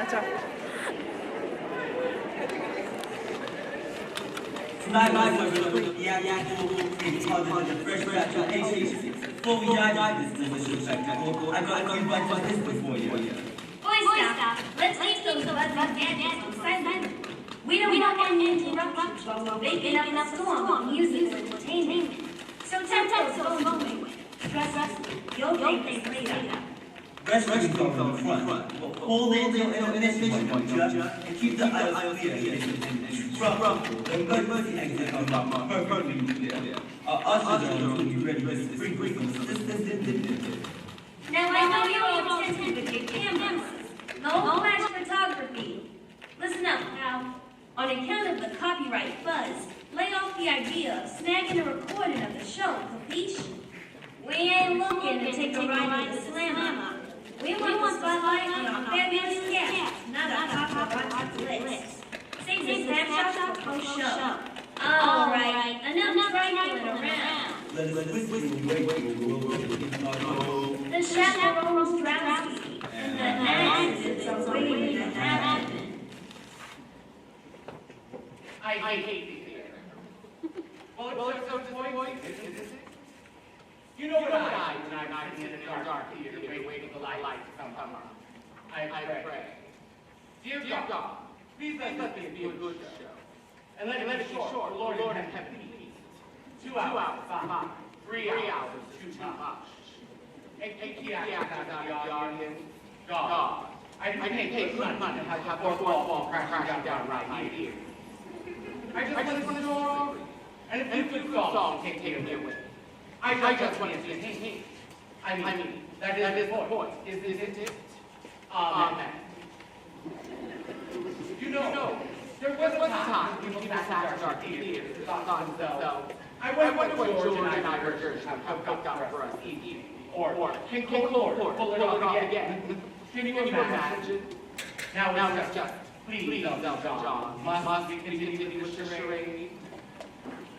Tonight, we're going to look at the actual intelligent and fresh batch of HHs. Before we dive into this delicious spectacle, I've got a few bites of history for you. Boy, stop. Let's leave those buzzing gadgets on silent. We don't want any interruptions while we're baking up a storm of music and entertainment. So tempo's so flowing. Trust us, you'll thank us later. Rescuing from the front. Hold in initiation pointer and keep the aisles clear. From the emergency exit are perfectly clear. Our ushers will be ready with the free Now I know you're all attentive with your cameras. No flash photography. Listen up, pal. On account of the copyright buzz, lay off the idea of snagging a recording of the show, capiche? We ain't looking to take a ride with the slammer. We want the spotlight on our fabulous cast, not a paparazzi list. Save the snapshots for post-show. All right, enough trifling around. The chaperone's drowsy, and the accidents are waiting to happen. I hate the theater. Well, it's so disappointing, isn't it? You know what I do when I'm sitting in a dark theater waiting for light to come on. I pray. Dear God, please let this be a good show. And let it be short, Lord in heaven, please. 2 hours, 3 hours, too much. And keep out the audience. God, I can't take money to have fourth wall crashing down right here. I just want to know, and if you song can't take me away. I just want to see him. I mean, that is the point, isn't it? Amen. You know, there was a time when people sat in our theaters and thought to themselves, I wonder what George and I have cooked up for us each or can Lord pull it off again? Can you imagine? Now it's just, please don't, John, must we continue with the charade?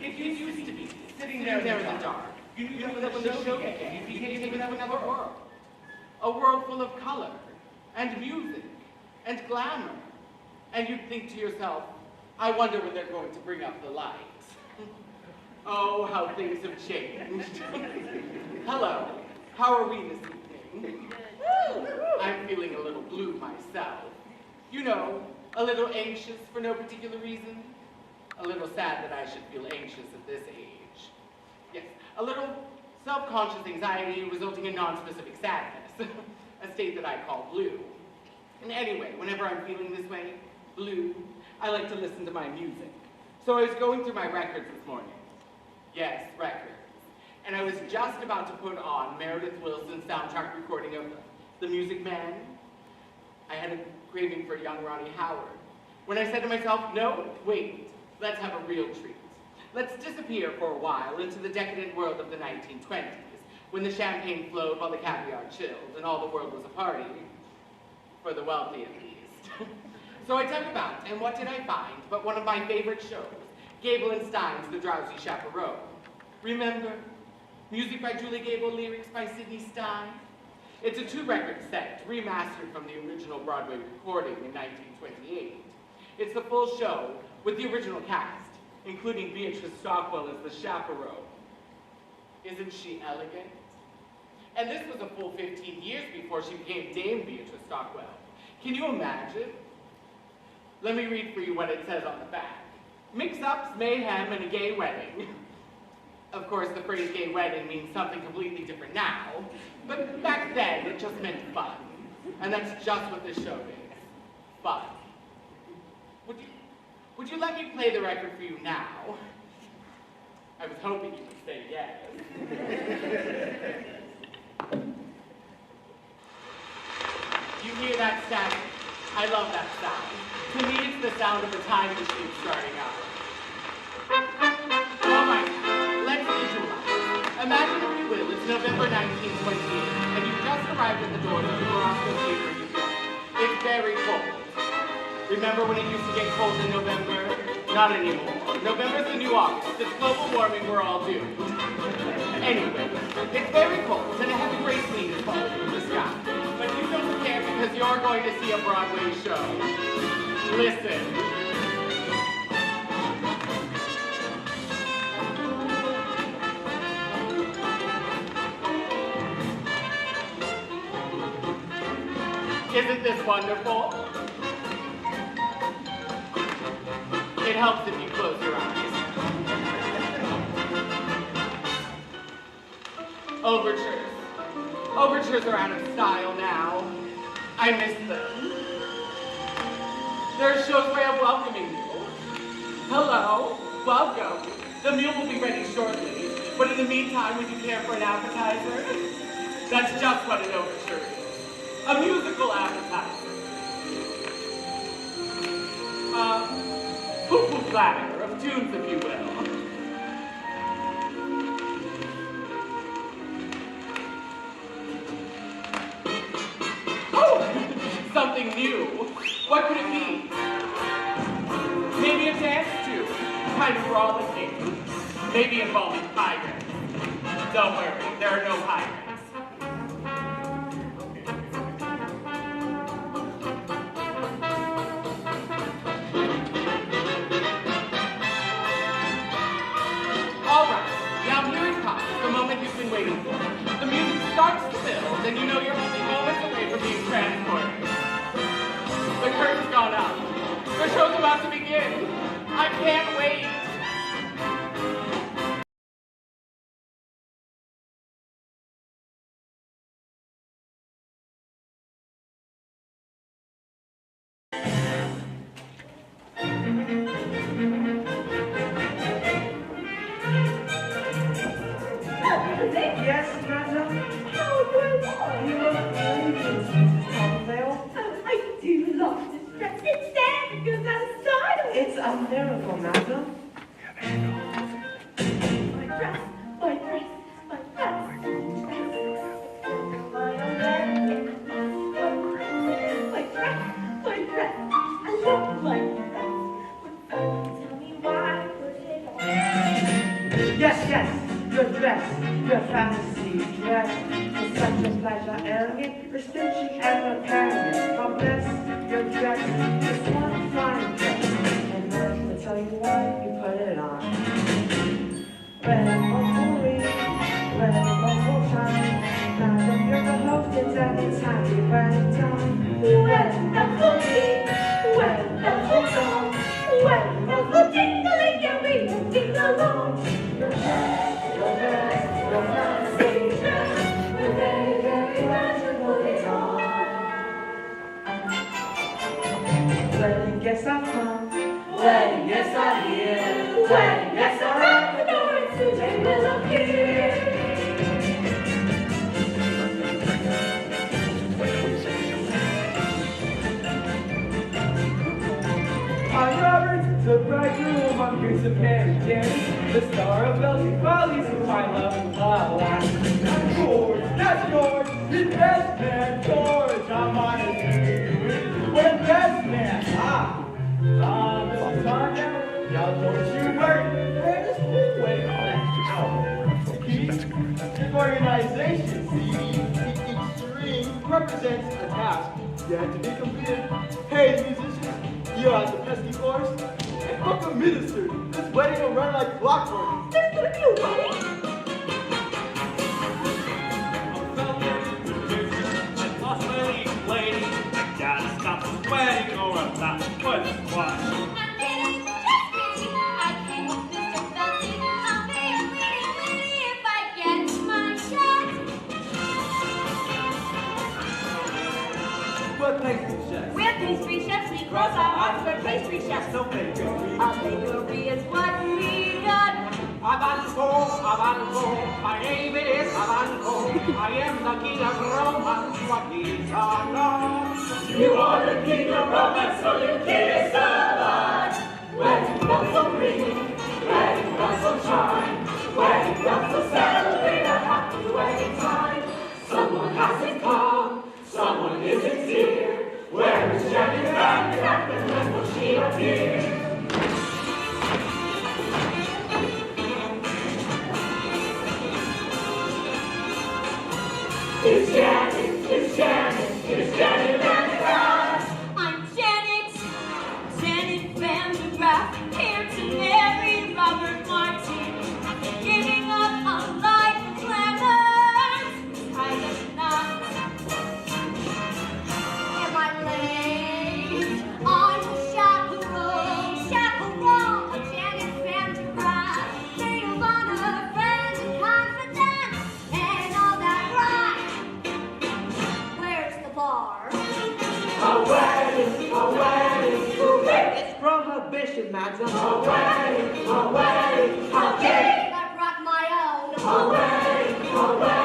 It used to be, sitting there in the dark. You knew that when the show began, you became taken to another world. A world full of color, and music, and glamour. And you'd think to yourself, I wonder when they're going to bring up the lights. Oh, how things have changed. Hello, how are we this evening? I'm feeling a little blue myself. You know, a little anxious for no particular reason. A little sad that I should feel anxious at this age. Yes, a little self-conscious anxiety resulting in non-specific sadness. A state that I call blue. And anyway, whenever I'm feeling this way, blue, I like to listen to my music. So I was going through my records this morning. Yes, records. And I was just about to put on Meredith Willson's soundtrack recording of The Music Man. I had a craving for young Ronnie Howard. When I said to myself, no, wait, let's have a real treat. Let's disappear for a while into the decadent world of the 1920s, when the champagne flowed while the caviar chilled and all the world was a party. For the wealthy, at least. So I dug about, and what did I find but one of my favorite shows, Gable and Stein's The Drowsy Chaperone. Remember? Music by Julie Gable, lyrics by Sidney Stein. It's a 2-record set, remastered from the original Broadway recording in 1928. It's the full show with the original cast, including Beatrice Stockwell as the chaperone. Isn't she elegant? And this was a full 15 years before she became Dame Beatrice Stockwell. Can you imagine? Let me read for you what it says on the back. Mix-ups, mayhem, and a gay wedding. Of course, the phrase gay wedding means something completely different now, but back then it just meant fun. And that's just what this show is. Fun. Would you let me play the record for you now? I was hoping you would say yes. You hear that sound? I love that sound. To me, it's the sound of a time machine starting up. All right, let's visualize. Imagine, if you will, it's November 1928, and you've just arrived at the doors of the Roscoe Theater in New York. It's very cold. Remember when it used to get cold in November? Not anymore. November's the new August. It's global warming, we're all doomed. Anyway, it's very cold, and a heavy rain sleet is falling from the sky. But you don't care because you're going going to see a Broadway show. Listen. Isn't this wonderful? It helps if you close your eyes. Overtures. Overtures are out of style now. I miss them. They're a show's way of welcoming you. Hello, welcome. The meal will be ready shortly. But in the meantime, would you care for an appetizer? That's just what an overture is. A musical appetizer. Poo-poo platter of tunes, if you will. Oh, something new. What could it be? Maybe a dance tune, kind of rollicking. Maybe involving pirates. Don't worry, there are no pirates. You've been waiting for. The music starts to build, and you know you're only moments away from being transported. The curtain's gone up. The show's about to begin. I can't wait. Yes, madam. How do I look? You look brilliant, Mrs. Palmdale. Oh, I do love this dress. It's there because I'm stylish. It's a miracle, madam. My dress, my dress, my dress. My dress, my dress. I love my dress. Tell me why I put it on. Yes, yes, your dress, your fantasy dress. It's such a pleasure, elegant, distinction and apparent. God bless your dress. It's one fine dress. And I'm going to tell you why you put it on. When Uncle Reed, when Uncle Shine, now you're the host, it's any time you burn time. When Uncle Reed, when Uncle Tom, when Uncle Dingling, you read ding along. Your fantasy dress, we're very, very glad you put it on. When guests are come, when guests are here, When guests are at the door, and soon they will appear. I'm Robert, the bridegroom, I'm here to marry Jenny, the star of Belgian Follies, who I love and love. I'm George, that's George, the best man, George, I'm honored to meet you. What a best man, Mrs. Tanya, y'all don't you worry, where this whole way This organization, each string represents a task yet to be completed. Hey, the musicians, you are the pesky force, and book a minister. This wedding will run like clockwork. There's gonna be a wedding? What pastry chef? We're pastry chefs, we cross our hearts, we're pastry chefs. So bakery. A bakery is what we got. Avanco, my name is Avanco. I am the king of romance, what needs are gone. You are the king of romance, so you kiss a lot. Wedding bells will ring, wedding bells will chime, wedding bells will celebrate a happy wedding time. Someone hasn't come, someone isn't here. Where is Jenny Van Trapp, and when will she appear? It's Janet Van Trapp. Madame. Away, away, how dare I brought my own. Away,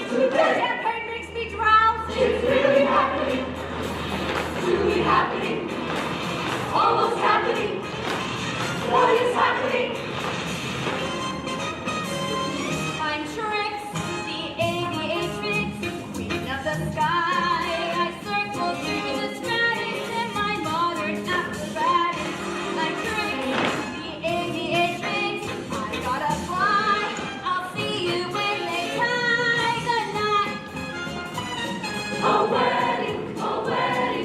today. Champagne makes me drowsy. It's really happening. Truly happening. Almost happening. What is happening? I'm Trix, the aviatrix, queen of the sky. I circle through the stratics in my modern acrobatics. I'm Trix, the aviatrix. I gotta fly. I'll see you when they tie the knot. A wedding, hooray!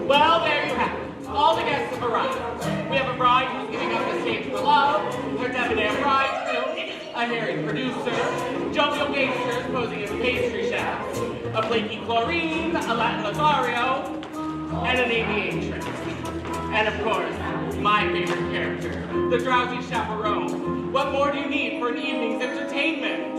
Well, there you have it. All the guests have arrived. We have a bride who's giving up the stage for love, her debonair bridegroom, a hairy producer, jovial gangsters posing as pastry chefs, a flaky chlorine, a Latin Lothario, and an aviatrix. And of course, my favorite character, the Drowsy Chaperone. What more do you need for an evening's entertainment?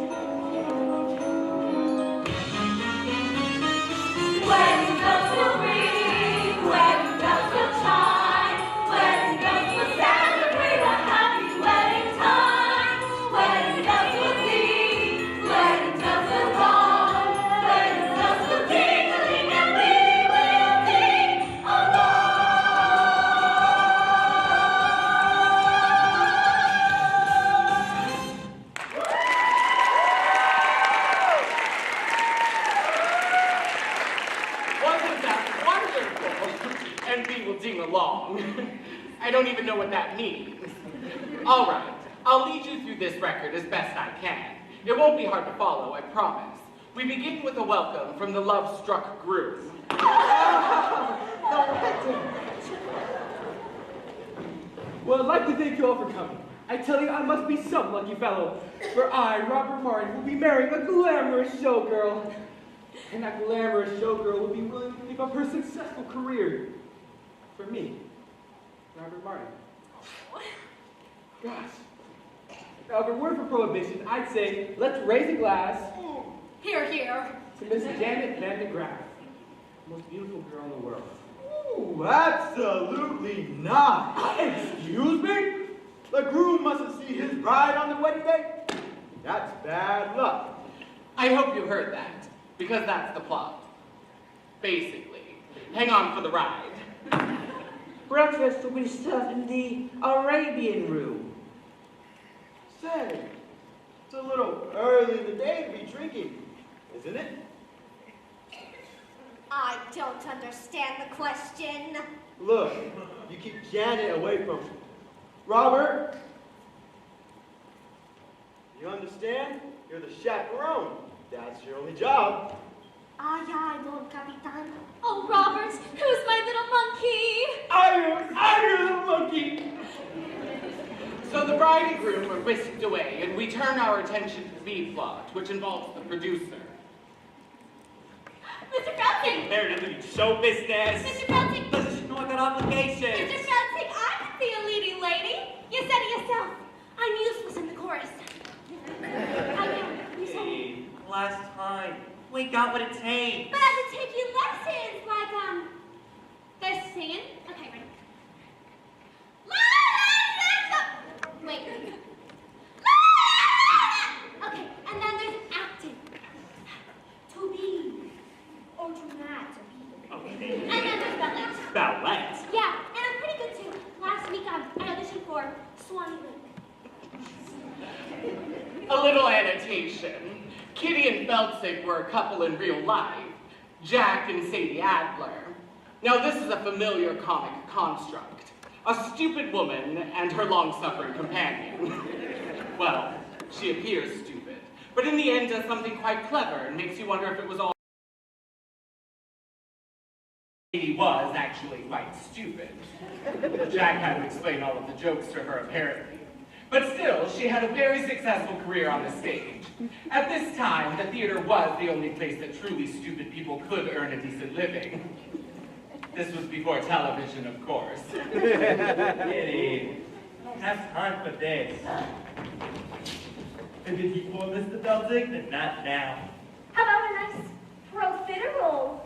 Wedding bells will ring, wedding bells will chime, wedding bells will celebrate a happy wedding time. Wedding bells will ding, wedding bells will gong, wedding bells will jingling, and we will sing along. Wasn't that wonderful? And we will ding along. I don't even know what that means. All right, I'll lead you through this record as best I can. It won't be hard to follow, I promise. We begin with a welcome from the love-struck groom. Well, I'd like to thank you all for coming. I tell you, I must be some lucky fellow, for I, Robert Martin, will be marrying a glamorous showgirl. And that glamorous showgirl will be willing to give up her successful career for me, Robert Martin. Gosh. Now, if it weren't for prohibition, I'd say, let's raise a glass Here, here. to Miss Janet Van de Graaff, the most beautiful girl in the world. Ooh, absolutely not. Excuse me? The groom mustn't see his bride on the wedding day? That's bad luck. I hope you heard that, because that's the plot. Basically, hang on for the ride. Breakfast will be served in the Arabian room. Say, it's a little early in the day to be drinking, isn't it? I don't understand the question. Look, you keep Janet away from me. Robert, you understand? You're the chaperone. That's your only job. Aye, aye, mon capitaine. Oh, Robert, who's my little monkey? I am the monkey. So the bride and groom are whisked away, and we turn our attention to the B plot, which involves the producer. Mr. Felton! There to do show business. Mr. Felton! Doesn't she know I got obligations? Mr. Felton, I can be a leading lady. You said it yourself. I'm useless in the chorus. I know, you said it. Hey, last time. We got what it takes. But I have to take you lessons, like, there's singing. Okay, ready? La, la, la, la. Wait. La, la, la, la. Okay, and then there's acting. To be, or to not to be. Okay. And then there's ballet. Ballet. Yeah, and I'm pretty good too. Last week I auditioned for Swanee Lake. A little annotation. Kitty and Feltzig were a couple in real life, Jack and Sadie Adler. Now this is a familiar comic construct. A stupid woman and her long-suffering companion. Well, she appears stupid, but in the end does something quite clever and makes you wonder if it was all Sadie was actually quite stupid. Jack had to explain all of the jokes to her, apparently. But still, she had a very successful career on the stage. At this time, the theater was the only place that truly stupid people could earn a decent living. This was before television, of course. Kitty, have time for this. If it's before Mr. Feltzig, then not now. How about a nice profiterole?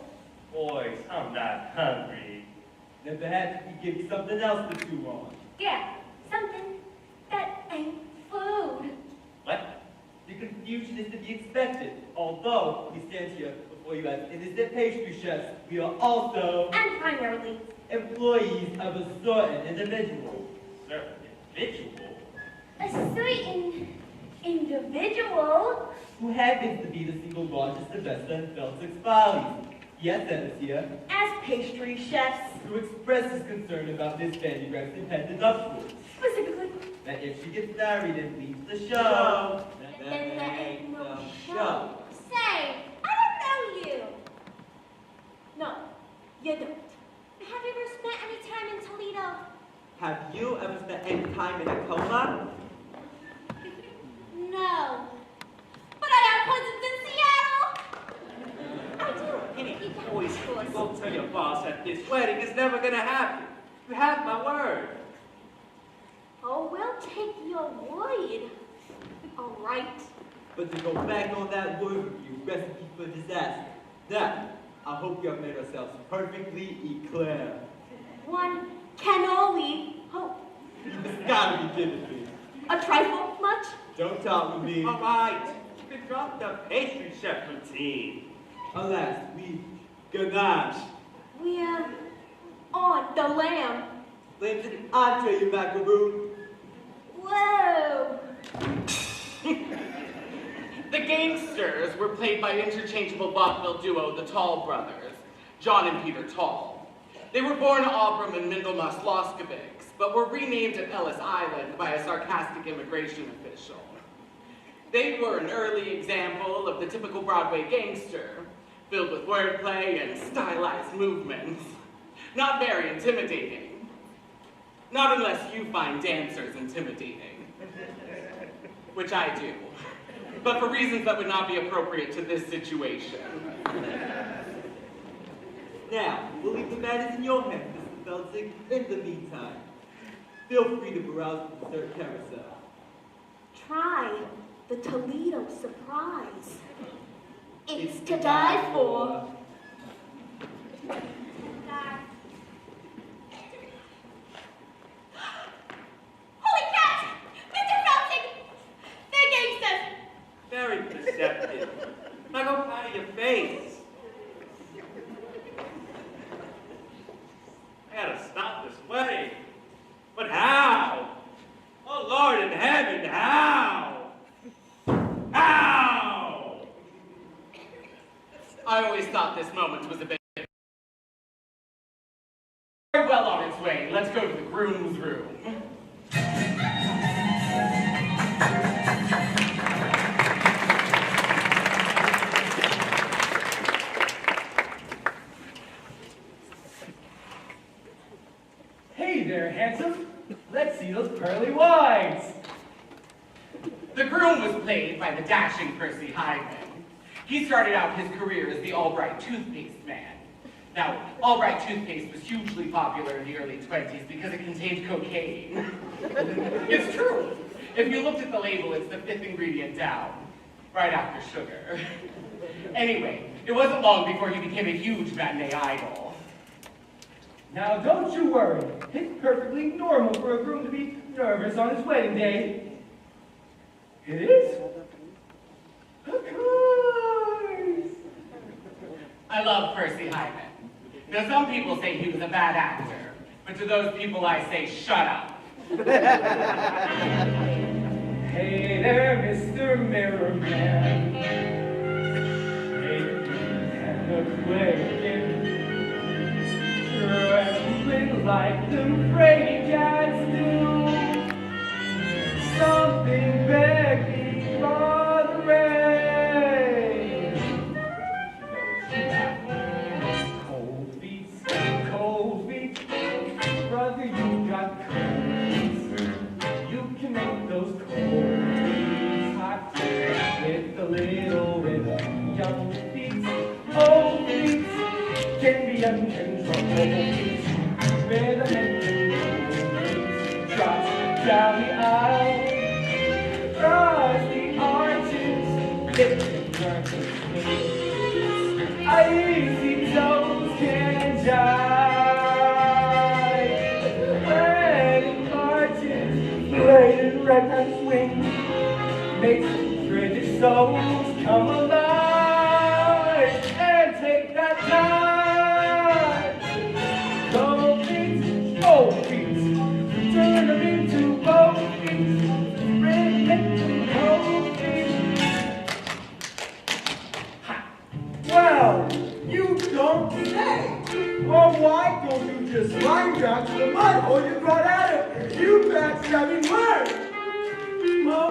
Boys, I'm not hungry. Then perhaps we give you something else to chew on. Yeah, something that ain't food. What? The confusion is to be expected. Although we stand here before you as innocent pastry chefs, we are also And primarily, employees of a certain individual. Certain individual? a certain individual. Who happens to be the single largest investor in Celtic's Follies. Yes, sent us here As pastry chefs, to express his concern about Miss Fanny Greg's impending upwards. specifically, That if she gets married and leaves the show, then there ain't no show. Say, I don't know you. No, you don't. Have you ever spent any time in Toledo? Have you ever spent any time in a coma? No. But I have cousins in Seattle. I do. Any You got voice, of course. go tell your boss that this wedding is never gonna happen. You have my word. Oh, we'll take your word. All right. But to go back on that word review, recipe for disaster. Now, I hope you have made ourselves perfectly clear. One can only hope. It's gotta be kidding me. A trifle much? Don't talk with me. All right, you can drop the pastry chef routine. Alas, we ganache. We're on the lamb. Flames an entree, you macaroon. Whoa. The gangsters were played by interchangeable vaudeville duo, the Tall Brothers, John and Peter Tall. They were born Abram and Mindelmas Loskovics, but were renamed at Ellis Island by a sarcastic immigration official. They were an early example of the typical Broadway gangster, filled with wordplay and stylized movements. Not very intimidating. Not unless you find dancers intimidating. Which I do. But for reasons that would not be appropriate to this situation. Now, we'll leave the matters in your hands, Mr. Feltzig. In the meantime, feel free to browse the dessert carousel. Try the Toledo surprise. It's to die for. Holy cat! Mr. Feltzig! They're gangsters! Very perceptive. Now go out of your face. I gotta stop this wedding. But how? Oh Lord in heaven, how? How? I always thought this moment was a bit very well on its way. Let's go to the groom's room. Hey there, handsome. Let's see those pearly whites. The groom was played by the dashing Percy Hyman. He started out his career as the Albright toothpaste man. Now, Albright toothpaste was hugely popular in the early 20s because it contained cocaine. It's true. If you looked at the label, it's the fifth ingredient down, right after sugar. Anyway, it wasn't long before he became a huge matinee idol. Now, don't you worry. It's perfectly normal for a groom to be nervous on his wedding day. It is? Of course. I love Percy Hyman. Now, some people say he was a bad actor, but to those people I say, shut up. Hey there, Mr. Mirrorman. Hey, look quick. Trembling like the Freddy cats do. Something begging for the rain. Cold feet, brother, you got curves. You can make those cold feet hot with a little bit of young feet. Old feet can be uncontrolled. With a head drops down the aisle, across the arches, it turns to sleep. Icy toes can jive. souls come alive and take that time. Cold feet, old feet, turn them into bold feet, bring them to cold feet. Ha. Well, you don't say. Or why don't you just slide down to the mud hole you brought out of, you backstabbing word? Well,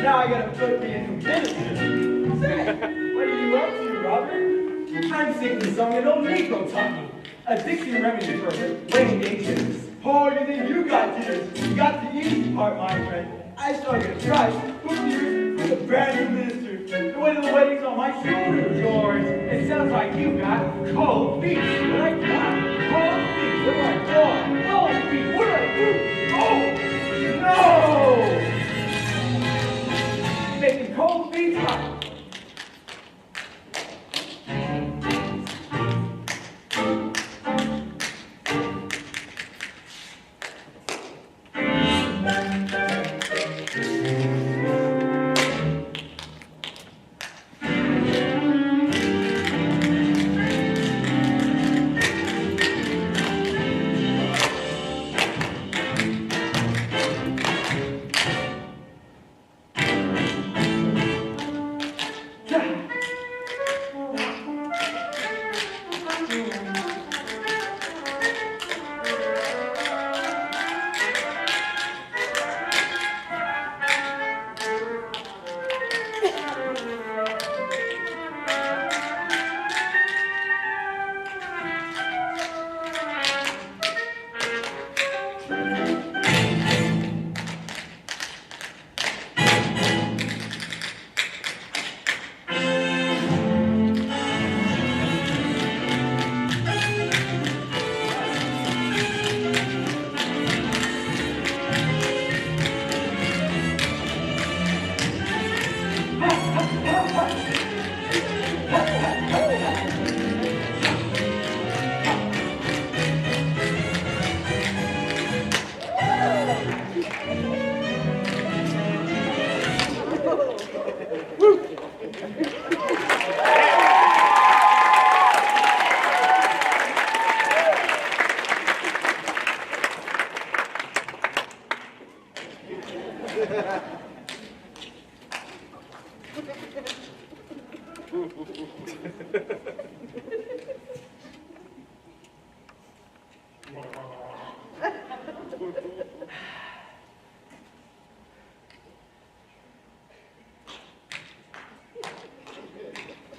now I gotta put me in new minister. Say, what are you up to, Robert? I'm singing the song that old Nico taught me. A Dixie remedy for rainy day jitters. Oh, you think you got jitters? You got the easy part, my friend. I started to try with a brand new minister. The weight of the wedding's on my shoulders, George. It sounds like you got cold feet. What I got? Cold feet. What do I got? Cold feet. What do I do? Oh, no! Making cold feet hot.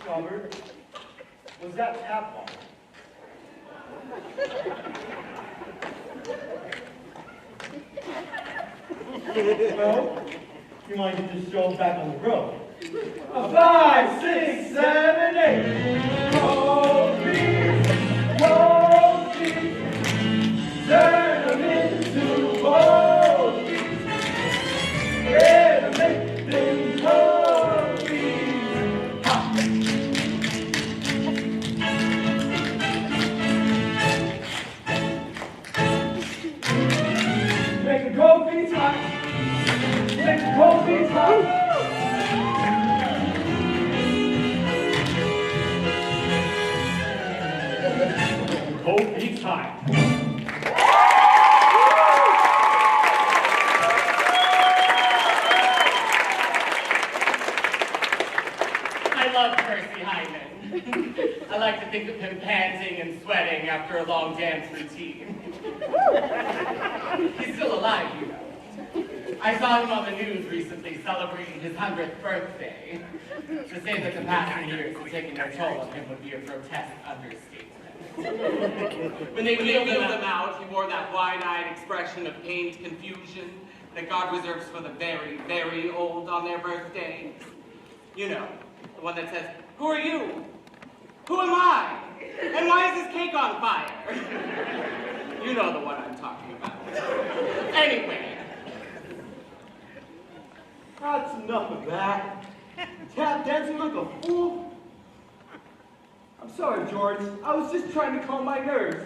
Robert, was that tap on? Well, you might just stroll back on the road. 5, 6, 7, 8. Cold feet, turn them into cold feet. Yeah, make them cold feet. Ha. Make the cold feet hot. Make the cold feet hot. Cold feet hot. I love Percy Hyman. I like to think of him panting and sweating after a long dance routine. He's still alive, you know. I saw him on the news recently celebrating his 100th birthday. To say that the past years have taken their toll on him would be a grotesque understatement. When they wheeled him out, he wore that wide-eyed expression of pained confusion that God reserves for the very, very old on their birthday. You know, the one that says, "Who are you? Who am I? And why is this cake on fire?" You know the one I'm talking about. Anyway. That's enough of that. Tap dancing like a fool? I'm sorry, George. I was just trying to calm my nerves.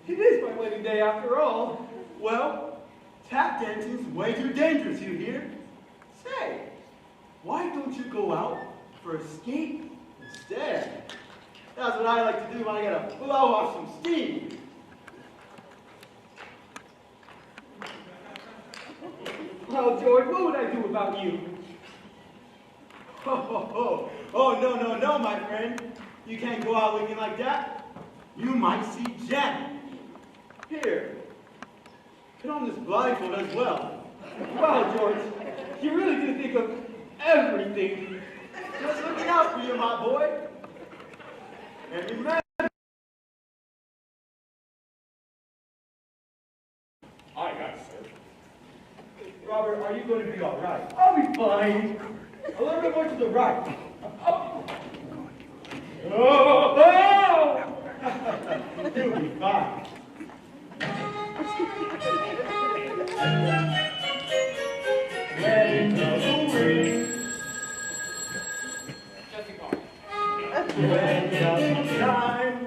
It is my wedding day after all. Well, tap dancing's way too dangerous, you hear? Say, Why don't you go out for a skate instead? That's what I like to do when I gotta blow off some steam. Well, George, what would I do without you? Oh, no, my friend. You can't go out looking like that. You might see Jen. Here, put on this blindfold as well. Wow, George, you really do think of everything. Just looking out for you, my boy. And remember... Aye, aye, sir. Robert, are you going to be all right? I'll be fine. A little bit more to the right. Oh! You'll be fine. Let it go away. Just ignore it. When it doesn't shine.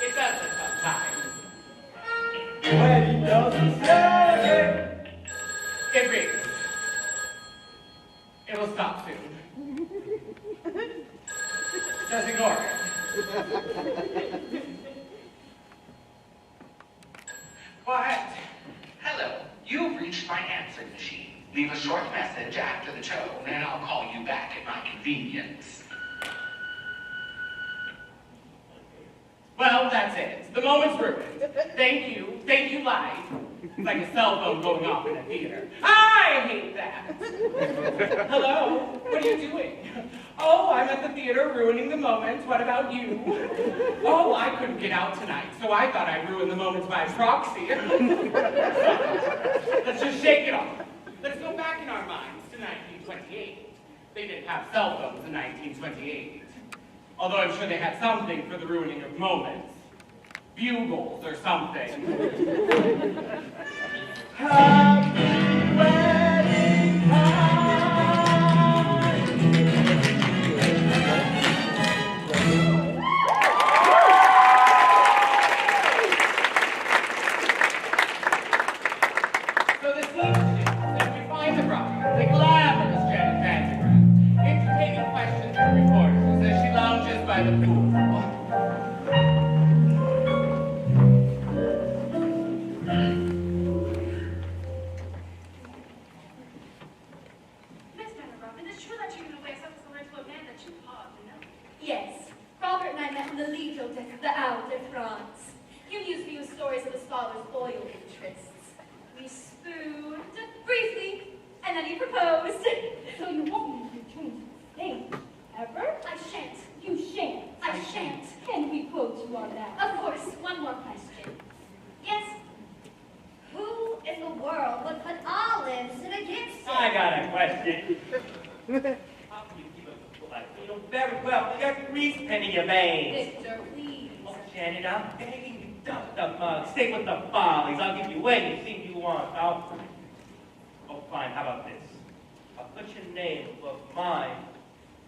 It doesn't sometimes. When it doesn't say. It rings. It will stop soon. Just ignore it. What? Hello. You've reached my answering machine. Leave a short message after the tone, and I'll call you back at my convenience. Well, that's it. The moment's ruined. Thank you. Thank you, life. It's like a cell phone going off in a theater. I hate that. Hello? What are you doing? Oh, I'm at the theater ruining the moment. What about you? Oh, I couldn't get out tonight, so I thought I'd ruin the moment by proxy. Let's just shake it off. Let's go back in our minds to 1928. They didn't have cell phones in 1928. Although I'm sure they had something for the ruining of moments. Bugles or something. Happy wedding So the scene shifts, and we find the bride, the glamorous Janet Vandergrift, entertaining questions from reporters as she lounges by the pool. Miss Vandergrift, is it true that you're going to wear something similar to a man that you hardly know? Yes, Robert and I met in the Lido de France. He amused me with stories of his father's oil interests. We spooned briefly, and then he proposed. So you want me to change the name? Ever? I shan't. You shan't. I shan't. Can we quote you on that? Of course, one more question. Yes. Who in the world would put olives in a gift set? I got a question. How can you keep a life? You know very well. You got grease pen in your veins. Victor, please. Oh, Janet, I'm begging you. Dump the mug. Stay with the follies. I'll give you anything you want. Oh, fine. How about this? I'll put your name above mine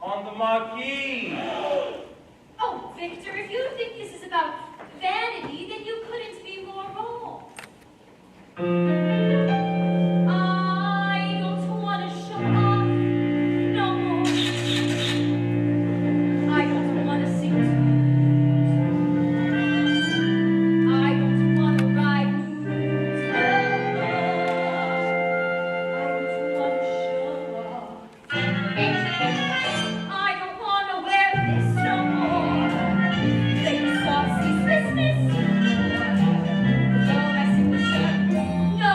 on the marquee. Oh, Victor, if you think this is about vanity, then you couldn't be more wrong. I don't want to show off no more. I don't want to sing tunes. I don't want to ride moons no more. I don't want to show off. I don't want to wear this no more. Say the saucy Christmas no more. No messing with shirt, no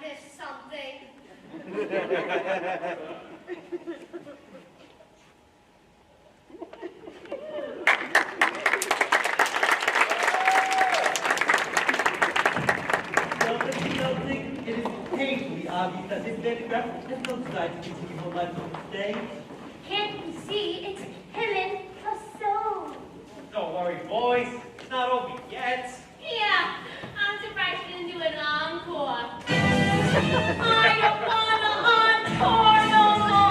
missed something. Something, it is painfully obvious that this photograph has no desire to continue her life on the stage. Can't you see? It's Helen Casson. Don't worry, boys. It's not over yet. Yeah, I'm surprised she didn't do an encore. I don't want an encore no more.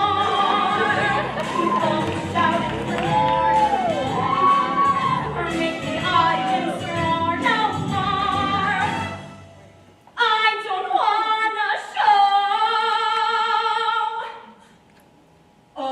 Don't shout and roar or make the audience roar no more. I don't want a show. Oh.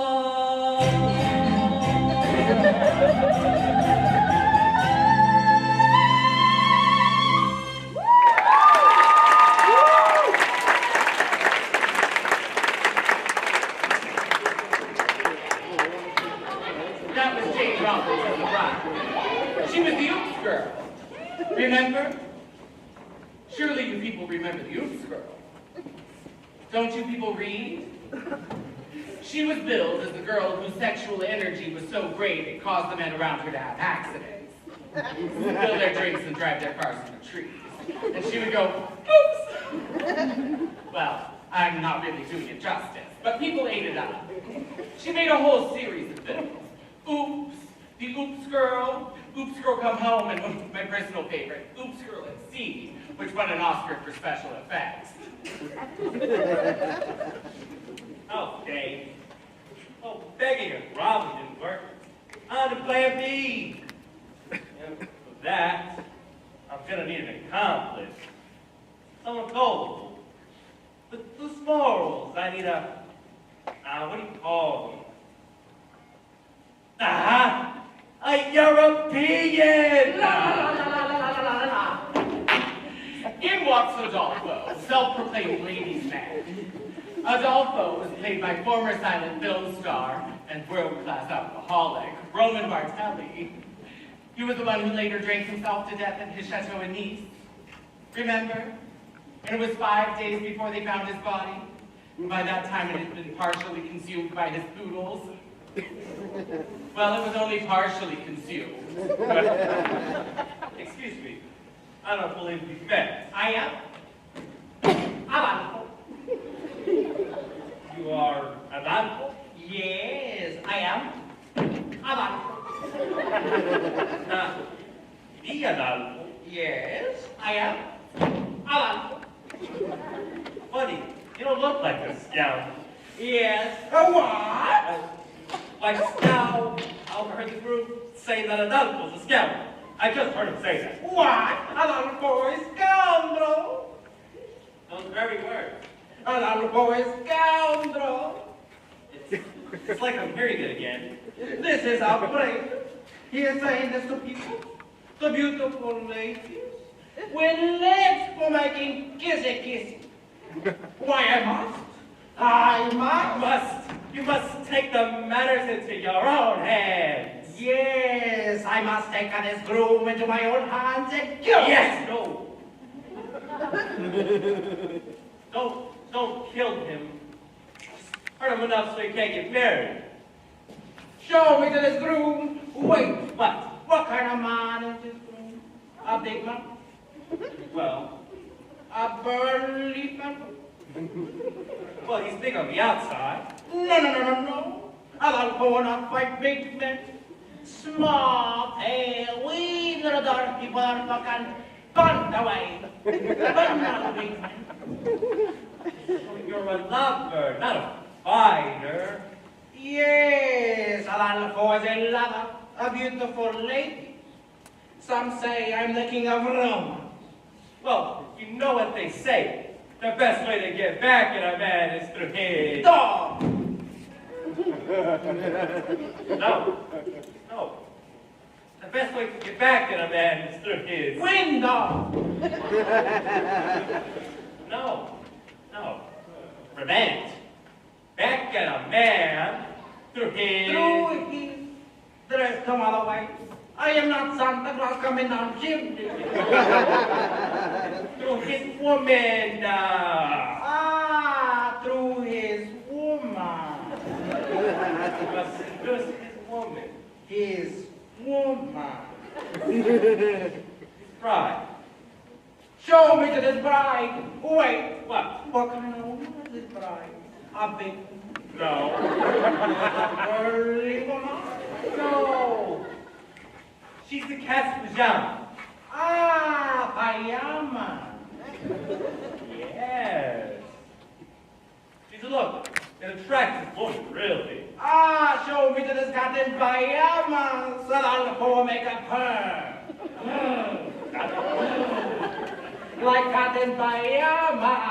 That was Jane Roberts as the bride. She was the Oops girl. Remember? Surely you people remember the Oops girl. Don't you people read? She was billed as the girl whose sexual energy was so great it caused the men around her to have accidents, spill their drinks and drive their cars into trees. And she would go, oops! Well, I'm not really doing it justice, but people ate it up. She made a whole series of films. Oops, the Oops Girl Come Home, and my personal favorite, Oops Girl at Sea, which won an Oscar for special effects. Oh, Dave. Oh, begging and robbing didn't work. On to plan B. And for that, I'm gonna need an accomplice. Someone gold. The morals. I need a, what do you call them? Aha! A European! In walks Adolfo, self-proclaimed ladies' man. Adolfo was played by former silent film star and world-class alcoholic, Roman Bartelli. He was the one who later drank himself to death at his chateau in Nice. Remember? And it was 5 days before they found his body. By that time it had been partially consumed by his poodles. Well, it was only partially consumed. Excuse me. I don't believe we met. I am? Adolfo. You are Adolfo? Yes, I am. Adolfo. Me Adolfo? Yes, I am. Adolfo. Funny, you don't look like a scout. Yes. A what? Like scout. I overheard the group say that Adolfo's a scout. I just heard him say that. What? Adolfo is scoundrel. Those very words. Adolfo is scoundrel. It's like I'm hearing it again. This is outrageous. He is saying this to people, to beautiful ladies, with legs for making kissy-kissy. Why, I must. You must take the matters into your own hands. Yes, I must take this groom into my own hands and kill him. Yes, no. Don't kill him. Hurt him enough so he can't get married. Show me to this groom. Wait, What? what kind of man is this groom? A big man? Well, A burly man? well, he's big on the outside. No. Adolfo not quite big men. Small, pale, wee little dark people are fucking bunt away. But not a big man. You're a lover, not a fighter. Yes, Adolfo is a lover, a beautiful lady. Some say I'm the king of Rome. Well, you know what they say. The best way to get back at a man is through his... Dog! No. The best way to get back at a man is through his... Window! No. Revenge. Back at a man through his... Through his dress some other way. I am not Santa Claus coming down chimney. through his woman. Who's his woman? His woman. His bride. Show me to this bride. Wait, what? What kind of woman is this bride? A big No. burly woman? No. She's the cat's pajama. Ah, pajama. Yes. She's a look, an attractive woman, really. Ah, show me to this goddamn pajama so that I can pour makeup her. Like goddamn pajama.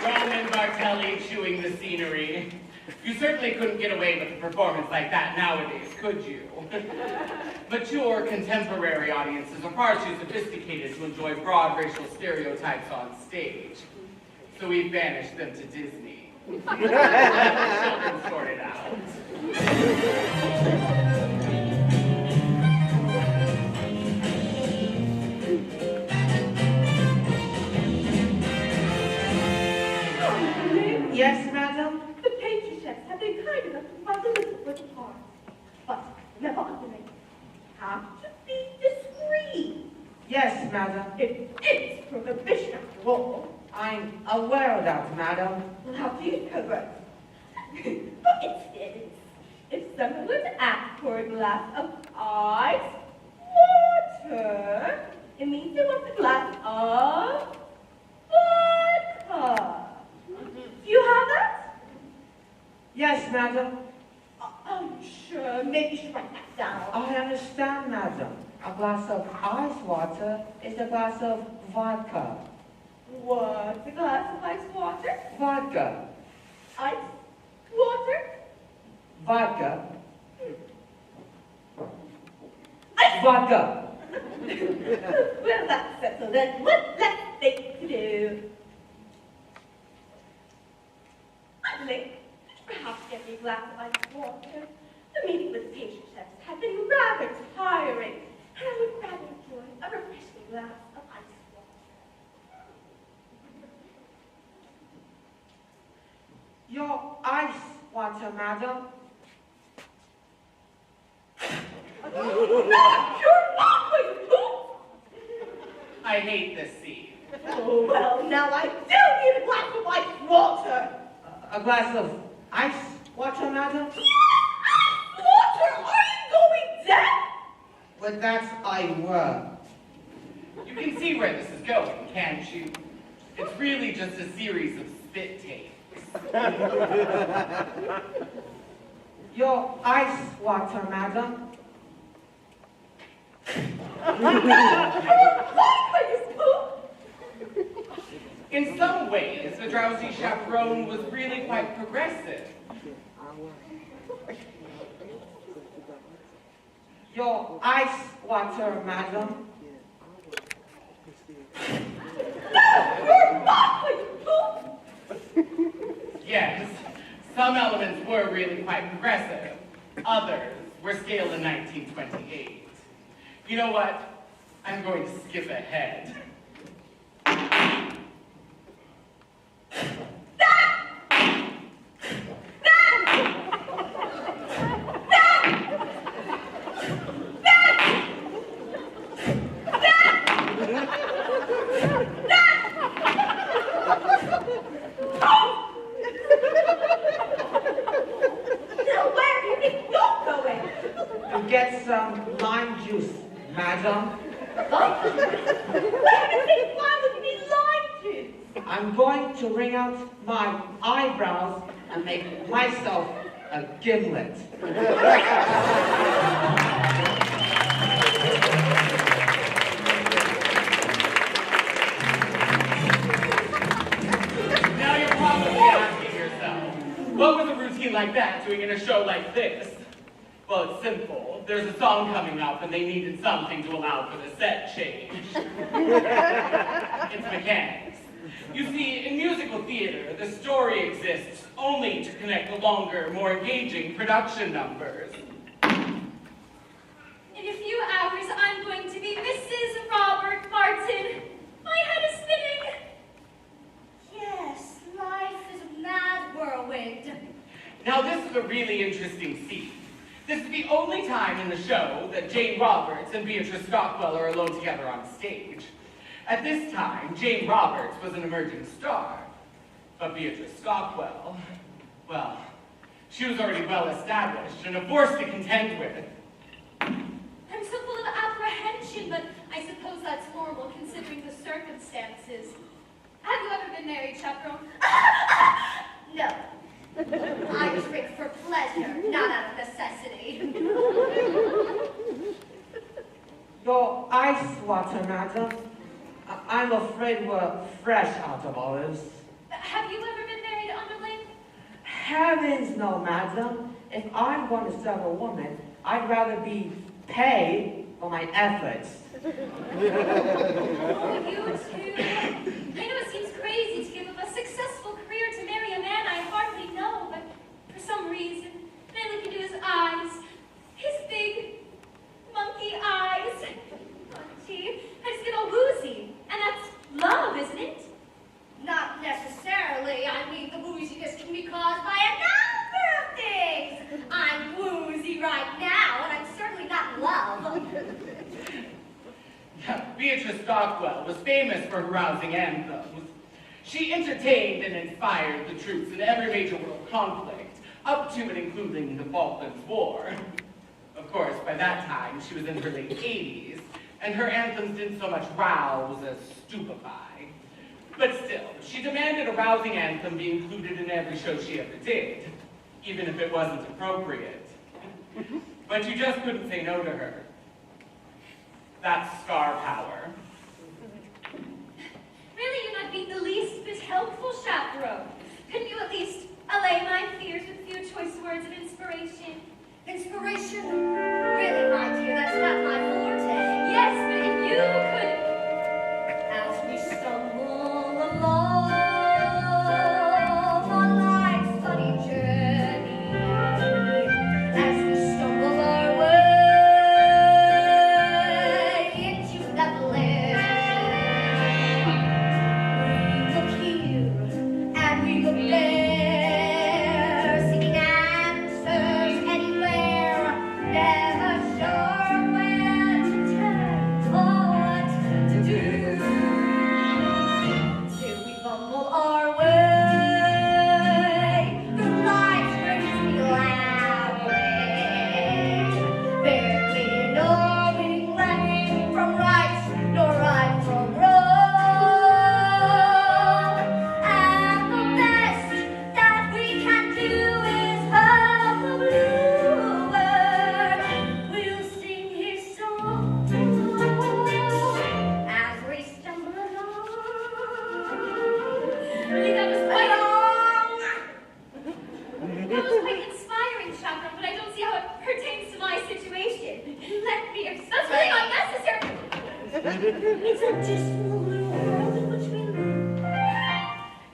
Roman Bartelli chewing the scenery. You certainly couldn't get away with a performance like that nowadays, could you? Mature contemporary audiences are far too sophisticated to enjoy broad racial stereotypes on stage. So we've banished them to Disney. Children sort it out. Yes, madam? The pastry chefs have been kind enough to find a little bit apart. But never underrate. Have to be discreet. Yes, madam. It is prohibition after all. I'm aware of that, madam. Well, how do you cover it? For instance, if someone were to ask for a glass of ice water, it means they want a glass of vodka. Do you have that? Yes, madam. Oh, sure. Maybe you should write that down. I understand, madam. A glass of ice water is a glass of vodka. What's a glass of ice water? Vodka. Ice water? Vodka. Ice Vodka. Well, that's settled then. What's left thing to do? I think perhaps get me a glass of ice water. The meeting with the pastry chefs had been rather tiring, and I would rather enjoy a refreshing glass of ice water. Your ice water, madam. No, you're not going to. I hate this scene. Oh, well, now I do need a glass of ice water. A glass of ice water, madam? Yes, ice water! Are you going deaf? Well, that's I were. You can see where this is going, can't you? It's really just a series of spit takes. Your ice water, madam. In some ways, the Drowsy Chaperone was really quite progressive. Your ice water, madam. Yes, some elements were really quite progressive. Others were scaled in 1928. You know what? I'm going to skip ahead. To get some lime juice, madam. I'm going to wring out my eyebrows and make myself a gimlet. Now you're probably asking yourself, what was a routine like that doing in a show like this? Well, it's simple. There's a song coming up and they needed something to allow for the set change. It's mechanics. You see, in musical theater, the story exists only to connect the longer, more engaging production numbers. In a few hours, I'm going to be Mrs. Robert Martin. I had a Now this is a really interesting scene. This is the only time in the show that Jane Roberts and Beatrice Stockwell are alone together on stage. At this time, Jane Roberts was an emerging star, but Beatrice Stockwell, well, she was already well established and a force to contend with. I'm so full of apprehension, but I suppose that's normal considering the circumstances. Have you ever been married, Chaperone? No. I drink for pleasure, not out of necessity. Your ice water, madam. I'm afraid we're fresh out of olives. Have you ever been married, underling? Heavens no, madam. If I'm going to serve a woman, I'd rather be paid for my efforts. Oh, you too. I know it seems crazy to give up a successful career to marry a man I hardly know, but for some reason, when I look into his eyes, his big, monkey eyes, gee, I just get all woozy. And that's love, isn't it? Not necessarily. I mean, the wooziness can be caused by a number of things. I'm woozy right now, and I'm certainly not in love. Beatrice Stockwell was famous for her rousing anthems. She entertained and inspired the troops in every major world conflict, up to and including the Falklands War. Of course, by that time, she was in her late 80s, and her anthems didn't so much rouse as stupefy. But still, she demanded a rousing anthem be included in every show she ever did, even if it wasn't appropriate. But you just couldn't say no to her. That's star power. Really, you're not being the least bit helpful, Chaperone. Couldn't you at least allay my fears with a few choice words of inspiration? Inspiration? Really, my dear, that's not my forte. Yes, but if you could... As we stumble along on life's funny journey, as we stumble our way into that land, we look here and we look there, seeking answers anywhere, never sure where to turn or what to do. Till we fumble our way through life's crazy labyrinth, barely knowing left from right, nor right from wrong. And the best that we can do is hug the bluebird. We'll sing his song as we stumble along. Really, that was quite... Along. That was quite inspiring, Chaperone, but I don't see how it pertains to my situation. Let me explain. That's really not necessary. It's a dismal little world in which we live.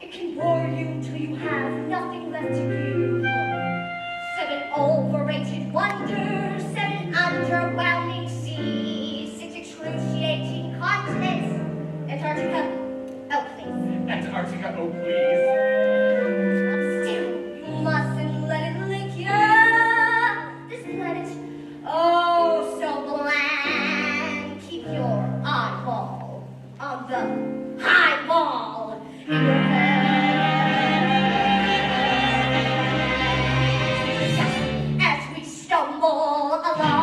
It can bore you till you have nothing left to give. 7 overrated wonders, 7 underwhelming seas, 6 excruciating continents, Antarctica. Oh, please. Antarctica, oh please. Still, you mustn't let it lick ya. This planet, oh, so bland. Keep your eyeball on the high wall in your head. As we stumble along,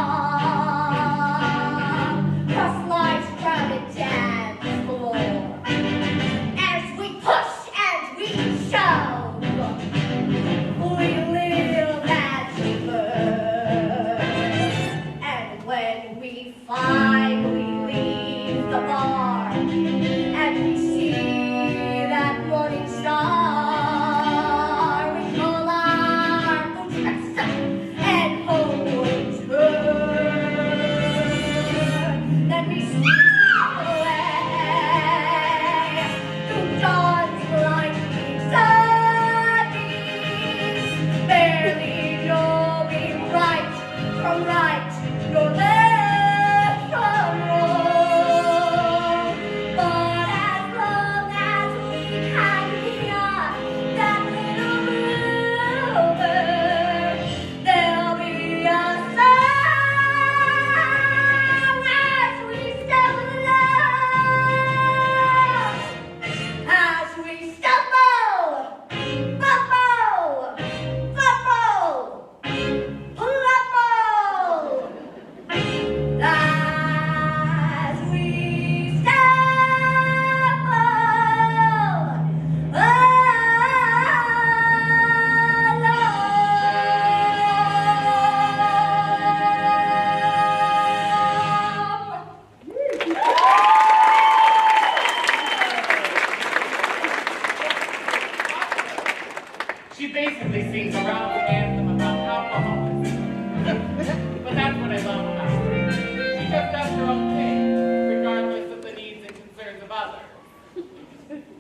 cross life's crowded dance floor. As we push and we shove, we live as we burn. And when we finally leave the bar and we see that morning star, we pull our bootstraps up and homeward turn. Then we slip away through dawn's blinding sunbeams, barely knowing right from right, nor left from wrong. But as long as we can hear that little bluebird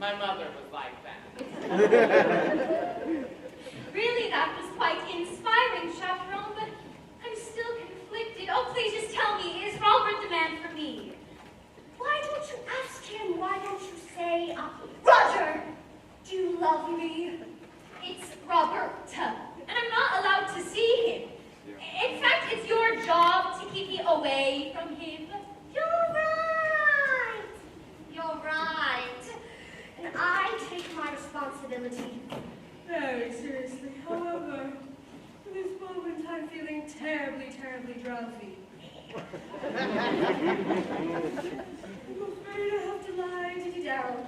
My mother was like that. Really, that was quite inspiring, Chaperone, but I'm still conflicted. Oh, please just tell me, is Robert the man for me? Why don't you ask him? Why don't you say, Roger, do you love me? It's Robert, and I'm not allowed to see him. In fact, it's your job to keep me away from him. You're right. You're right. And I take my responsibility very seriously. However, in this moment, I'm feeling terribly, terribly drowsy. I'm afraid I have to lie down.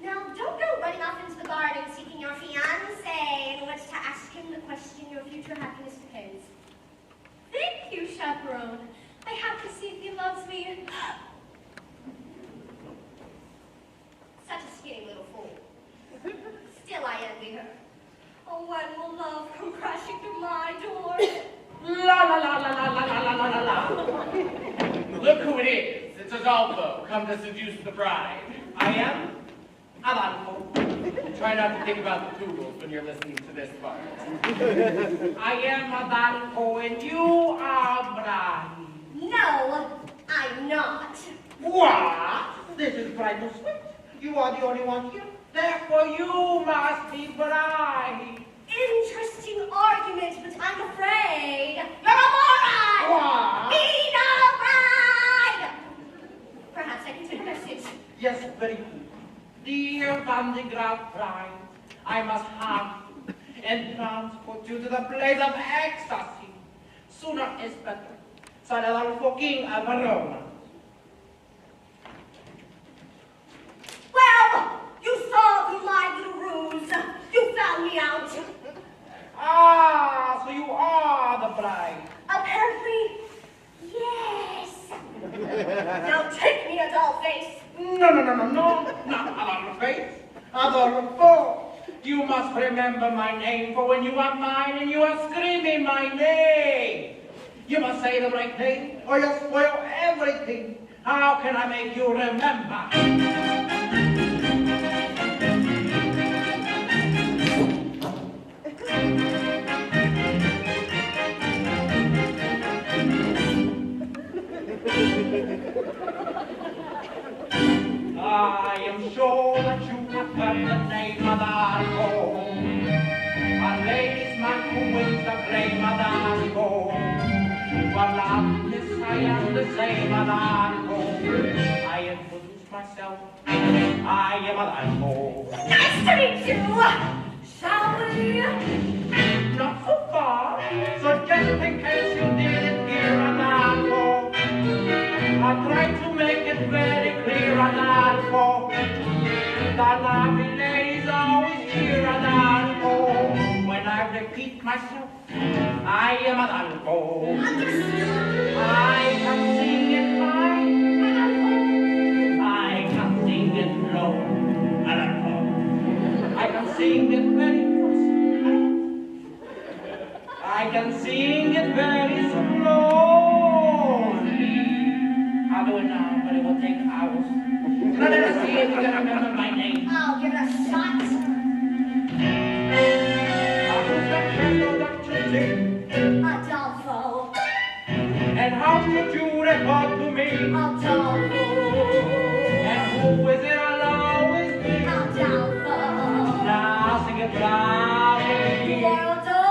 Now, don't go running off into the garden seeking your fiancé in order to ask him the question your future happiness depends. Thank you, Chaperone. I have to see if he loves me. Such a skinny little fool. Still, I envy her. Oh, when will love come crashing through my door? La la la la la la la la la la. Look who it is. It's Adolfo, come to seduce the bride. I am Adolfo. Try not to think about the Toodles when you're listening to this part. I am Adolfo and you are bride. No, I'm not. What? This is bridal suite. You are the only one here. Therefore you must be bride. Interesting argument, but I'm afraid you're a moron! What? Be no bride! Perhaps I can take a message. Yes, very good. Dear Van de Graaf bride, I must have you and transport you to the place of ecstasy. Sooner is better. San Adolfo, King of Verona. Well, you saw through my little ruse. You found me out. Ah, so you are the bride. Apparently, yes. Now take me, a doll face. No, not Adolfo face. Adolfo, you must remember my name, for when you are mine and you are screaming my name, you must say the right thing, or you'll spoil everything. How can I make you remember? I am sure that you have heard the name Adolfo. A lady's man who wins the blame Adolfo. For loveness I am the same Adolfo. I introduce myself. I am Adolfo. Nice to meet you. Shall we? Not so far. So just in case you didn't hear Adolfo, I'll try to make it very clear, Adolfo. The lovely lady's always here, Adolfo. When I repeat myself, I am Adolfo. I can sing it high, Adolfo. I can sing it low, Adolfo. I can sing it very fast, I can sing it very slowly. I'll do it now, but it will take hours. Now let us see if you can remember my name. I'll give it a shot. Adolfo. And how did you report to me? Adolfo. And who is it I'll always be? Adolfo. Now sing it loudly. Adolfo.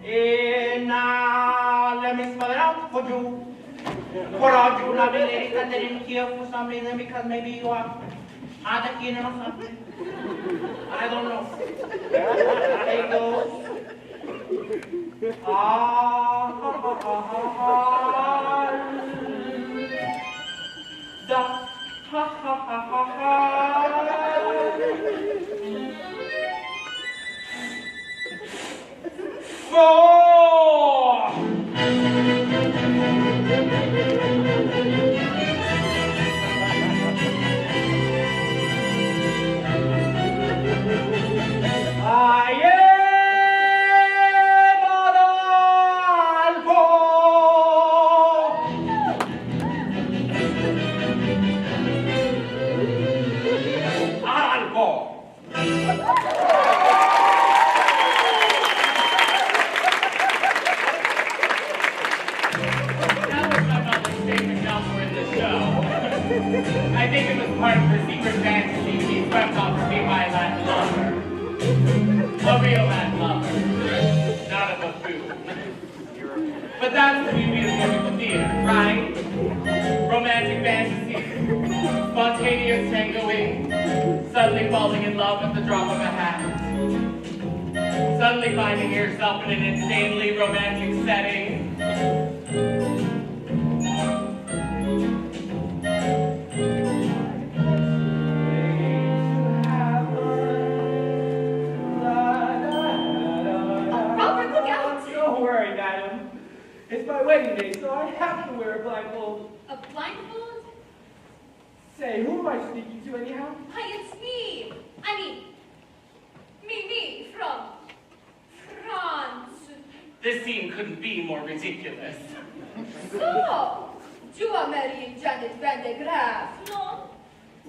And now let me spell it out for you. For all you lovely ladies that didn't hear for some reason, because maybe you are out of keen or something. I don't know. There you go. I am A real man lover, not a buffoon. But that's the beauty of musical theater, right? Romantic fantasy, spontaneous tangoing, suddenly falling in love at the drop of a hat. Suddenly finding yourself in an insanely romantic setting. Robert, look out! Don't worry, madam. It's my wedding day, so I have to wear a blindfold. A blindfold? Say, who am I speaking to anyhow? Why, it's me. I mean, me from France. This scene couldn't be more ridiculous. So, you are marrying Janet Van de Graaf? No,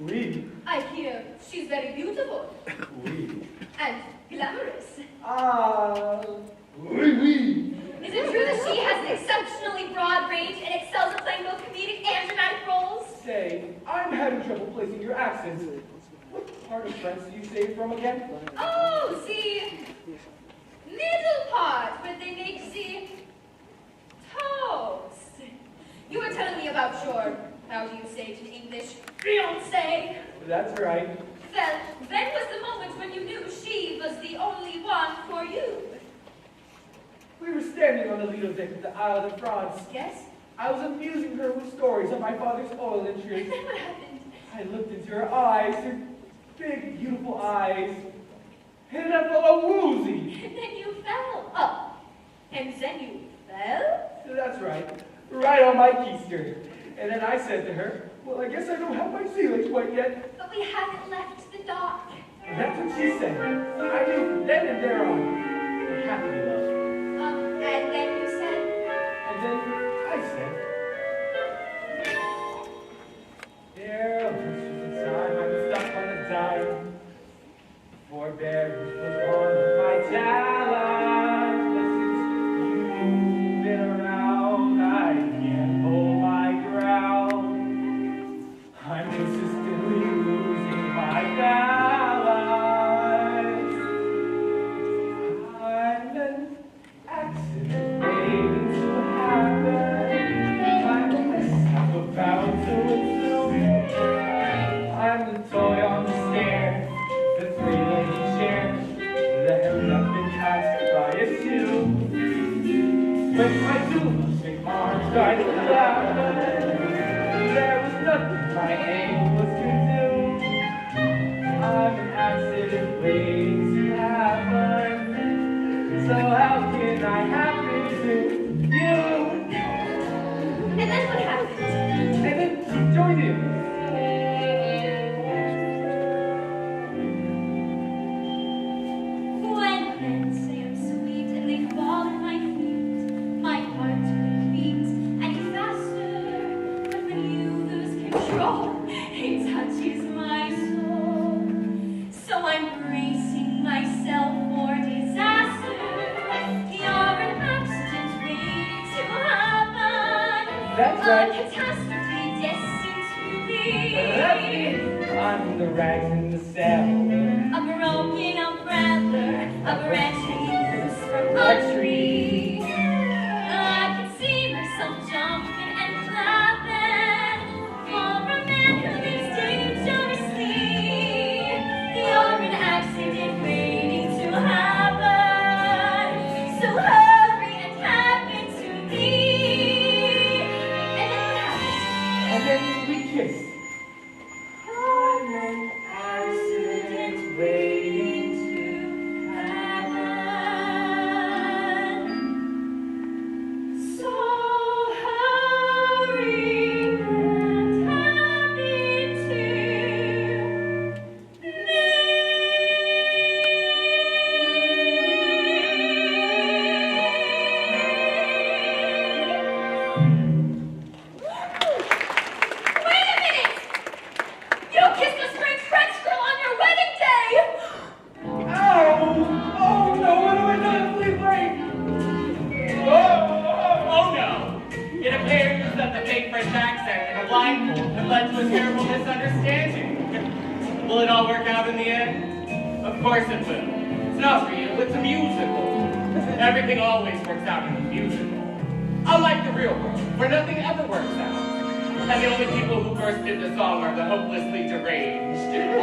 Oui. I hear she's very beautiful Oui. and glamorous. Oui, oui. is it true that she has an exceptionally broad range and excels at playing both comedic and dramatic roles? Say, I'm having trouble placing your accents. What part of France do you say you're from again? Oh, the middle part where they make the toast. You were telling me about your, how do you say it in English, fiancé. That's right. Well, when was the moment when you knew she was the only one for you? We were standing on the Lido deck of the Isle of France. Yes? I was amusing her with stories of my father's oil And interests. then what happened? I looked into her eyes, her big, beautiful eyes, and I felt all woozy. And then you fell. Oh, and then you fell? That's right. Right on my keister. And then I said to her, well, I guess I don't have my ceilings quite yet. But we haven't left the dock. And that's what she said. I knew from then and there on, I have to be loved. And then you said, And then I said, there was just a time I was stuck on a dime. Forbearance was one of my talents. But since you've been around, I can't hold my ground. I'm consistently losing my balance. I'm an accident waiting to happen. I'm myself about to assume. I'm the toy on the stair, the three-legged chair that have not been touched by a shoe. When my two arms started to laugh, there was nothing my aim was to do. I'm an accident waiting to happen. So how can I happen to you? and then what happened? And then she joined in. When men say I'm sweet and they fall at my feet, my heart will beat any faster. But when you lose control, it touches my soul. So I'm bracing myself for disaster. You're an accident waiting to happen. That's right. A catastrophe destined to be. That's me. I'm the rags in the cell. A broken umbrella, a branch hanging loose from a tree. I can see myself jumping and clapping for a man who lives dangerously. You're an accident waiting to happen, so hurry and happen to me. And then what happened? And then we kissed. I'm an accident waiting to happen. So hurry and happen to me. Wait a minute! You kissed a strange French girl on your wedding day! Oh! Oh no, what have I done? Please wait! Oh no! It appears that the fake French accent and a blindfold have led to a terrible misunderstanding. Will it all work out in the end? Of course it will. It's not for you. it's a musical. Everything always works out in a musical. Unlike the real world, where nothing ever works out. And the only people who burst into song are the hopelessly deranged. Mr.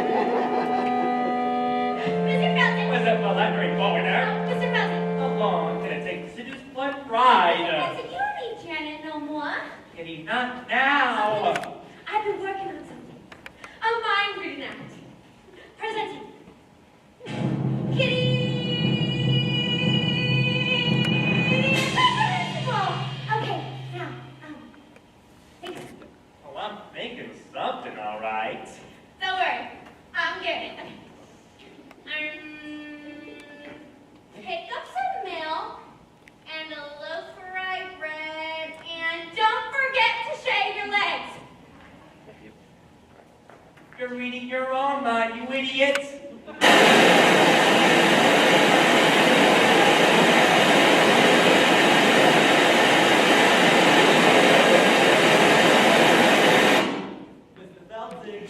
Felton! Where's that philandering foreigner? Mr. Felton! How long can it take to seduce one bride? Felton, you don't need Janet no more. Kitty, not now. Okay, I've been working on something. A mind-reading act. Presenting. Kitty! Okay, now, think. Oh, I'm thinking something, all right. Don't worry, I'm getting it. Okay. Pick up some milk and a loaf of rye bread, and don't forget to shave your legs. You're reading your own mind, you idiot. Mr. Felton.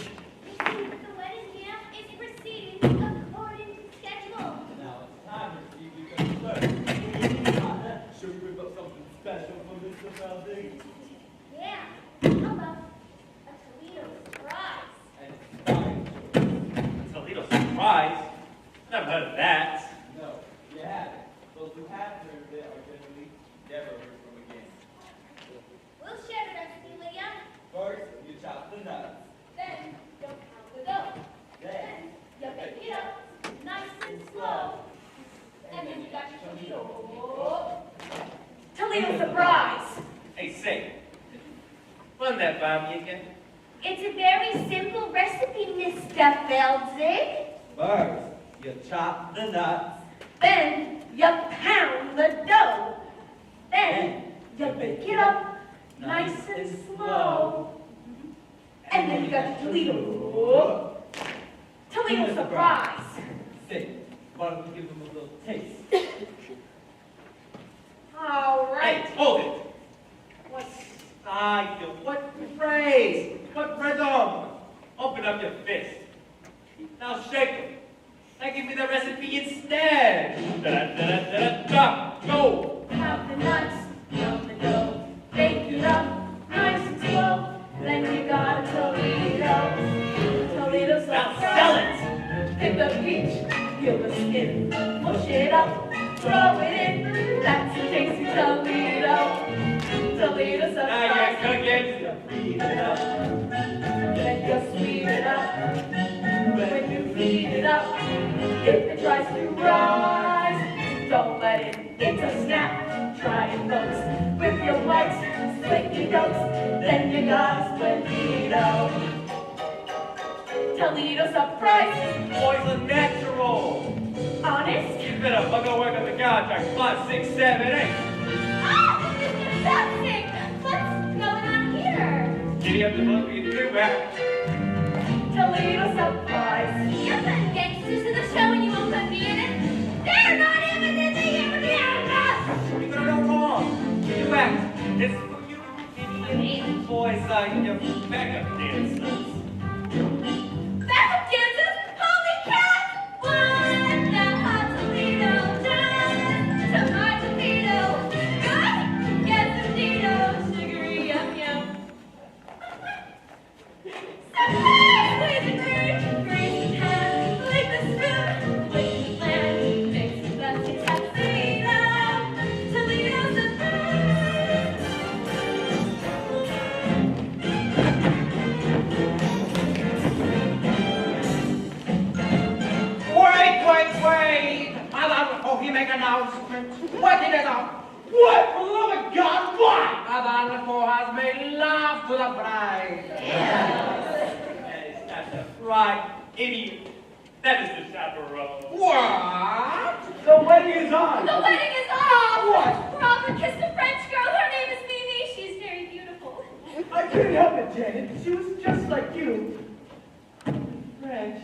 The wedding camp is proceeding according to schedule. Now it's time to see you go first. Should we whip up something special for Mr. Felton? Yeah, how about a Toledo surprise? And it's fine. Toledo surprise? Never heard of that. No, you haven't. Those who have heard of it are generally never heard from again. We'll share the recipe, Lydia. First, you chop the nuts. Then you'll pound the dough. Then you bake it up nice and slow. And then you got your Toledo. Toledo surprise! Hey, say, run that by me again. It's a very simple recipe, Mr. Feldzig. First, you chop the nuts. Then you pound the dough. Then you bake it up nice and slow. And then you got your Toledo. Toledo surprise. Say, why don't we give them a little taste? All Hey, right. hold it. What style? What phrase? What rhythm? Open up your fist. Now shake it. Now give me the recipe instead. Da-da-da-da-da-da. Go. Pound the nuts, pound the dough, bake it up nice and slow. Then you got a Toledo. Toledo Now surprise. sell it. Pick the peach, peel the skin, mush it up, throw it in. That's a tasty Toledo. Toledo Now surprise. you're cooking. Feed it up. Then you sweeten it up. When you feed it up, if it tries to rise, don't let it. It's a snap. Try it, folks. Whip your whites, split your yolks. Then you got a Toledo. Toledo surprise. Boys are natural. Honest? You better go work on the contract. 5, 6, 7, 8. Ah, this is fantastic. What's going on here? Giddy up the book, you do back. Toledo surprise. You're putting gangsters in the show and you won't put me in it. They're not even in the area. You got it all wrong. You act. It's for you, idiot. Boys are your backup dancers. Backup dancers? Holy cow! What the hot Toledo does to my Toledo? God, get some Tito, sugary yum yum. Surprise! Please agree, grease the pan, lick the spoon, lick the plan, mix the plastic tuxedo, Toledo surprise! Wait! Before you make announcement. What did it up? What? For the love of God, what? Madame Lefort has made love to the bride. That's the right, idiot. That is the chaperone. What? The wedding is on. The wedding is off! What? Robert kissed a French girl. Her name is Mimi. She's very beautiful. I couldn't help it, Janet. She was just like you. French.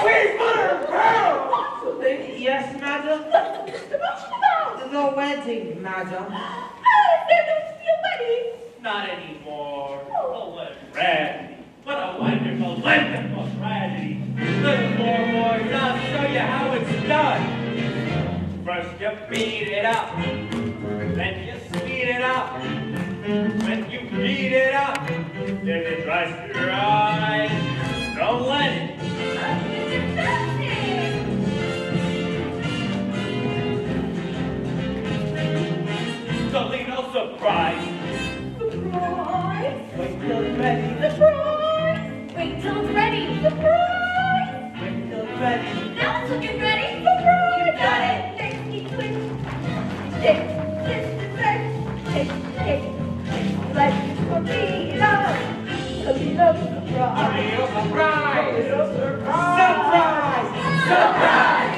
Please put her in peril! Yes, madam? What's the commotion about? The wedding, madam. There don't be a wedding. Not anymore. Oh, what a tragedy. What a wonderful, wonderful tragedy. Little more boys, I'll show you how it's done. First you beat it up, then you speed it up. When you beat it up, then it dries your eyes. Don't let it. Toledo surprise. Surprise! Wait till it's ready. Surprise! Wait till it's ready. Surprise! Wait till it's ready. Now it's looking ready. Surprise! You got it. Makes me twitch. Stick, this is fresh. Take, let's Toledo. Toledo surprise. Toledo surprise! Toledo surprise. Surprise! Surprise!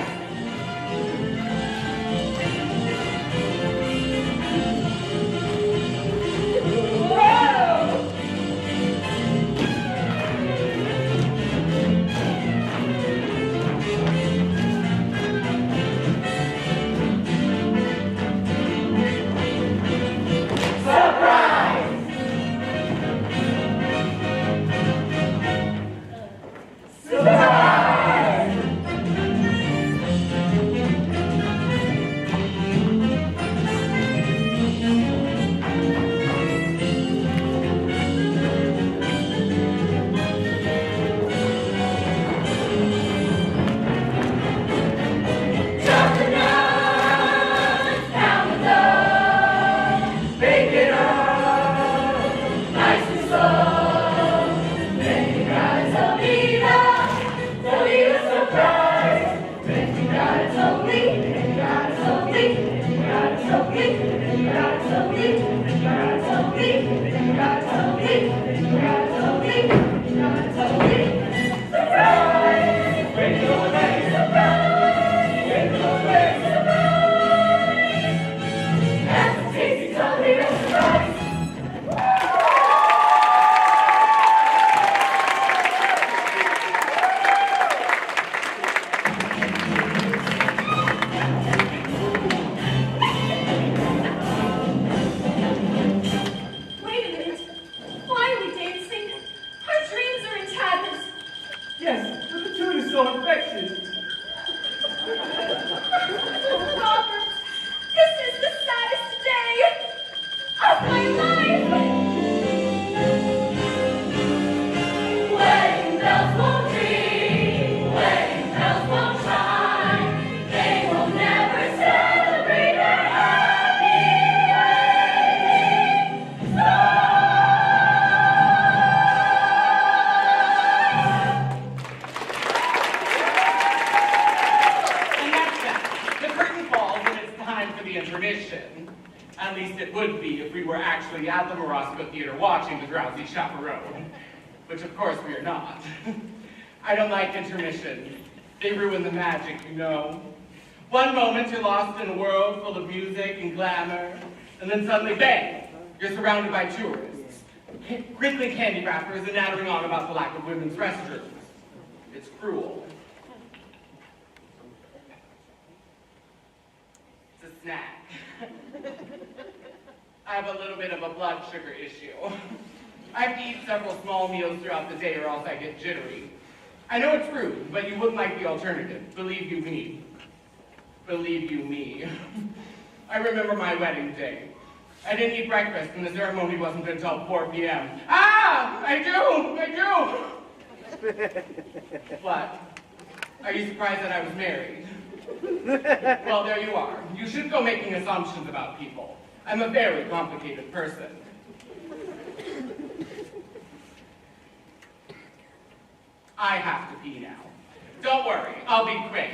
Wait a minute. Why are we dancing? Our dreams are in tatters. Yes, but the tune is so infectious. Robert, this is the saddest day of my life. Wedding bells won't ring, wedding bells won't chime. They will never celebrate a happy wedding. And that's that. The curtain falls and it's time for the intermission. At least it would be if we were actually at the Morosco Theater watching the Drowsy Chaperone. Which of course we are not. I don't like intermissions. They ruin the magic, you know. One moment you're lost in a world full of music and glamour, and then suddenly, bang, you're surrounded by tourists, crinkling candy wrappers and nattering on about the lack of women's restrooms. It's cruel. It's a snack. I have a little bit of a blood sugar issue. I have to eat several small meals throughout the day or else I get jittery. I know it's rude, but you wouldn't like the alternative. Believe you me. Believe you me. I remember my wedding day. I didn't eat breakfast and the ceremony wasn't until 4 p.m. Ah! I do! What? Are you surprised that I was married? Well, there you are. You shouldn't go making assumptions about people. I'm a very complicated person. I have to pee now. Don't worry, I'll be quick.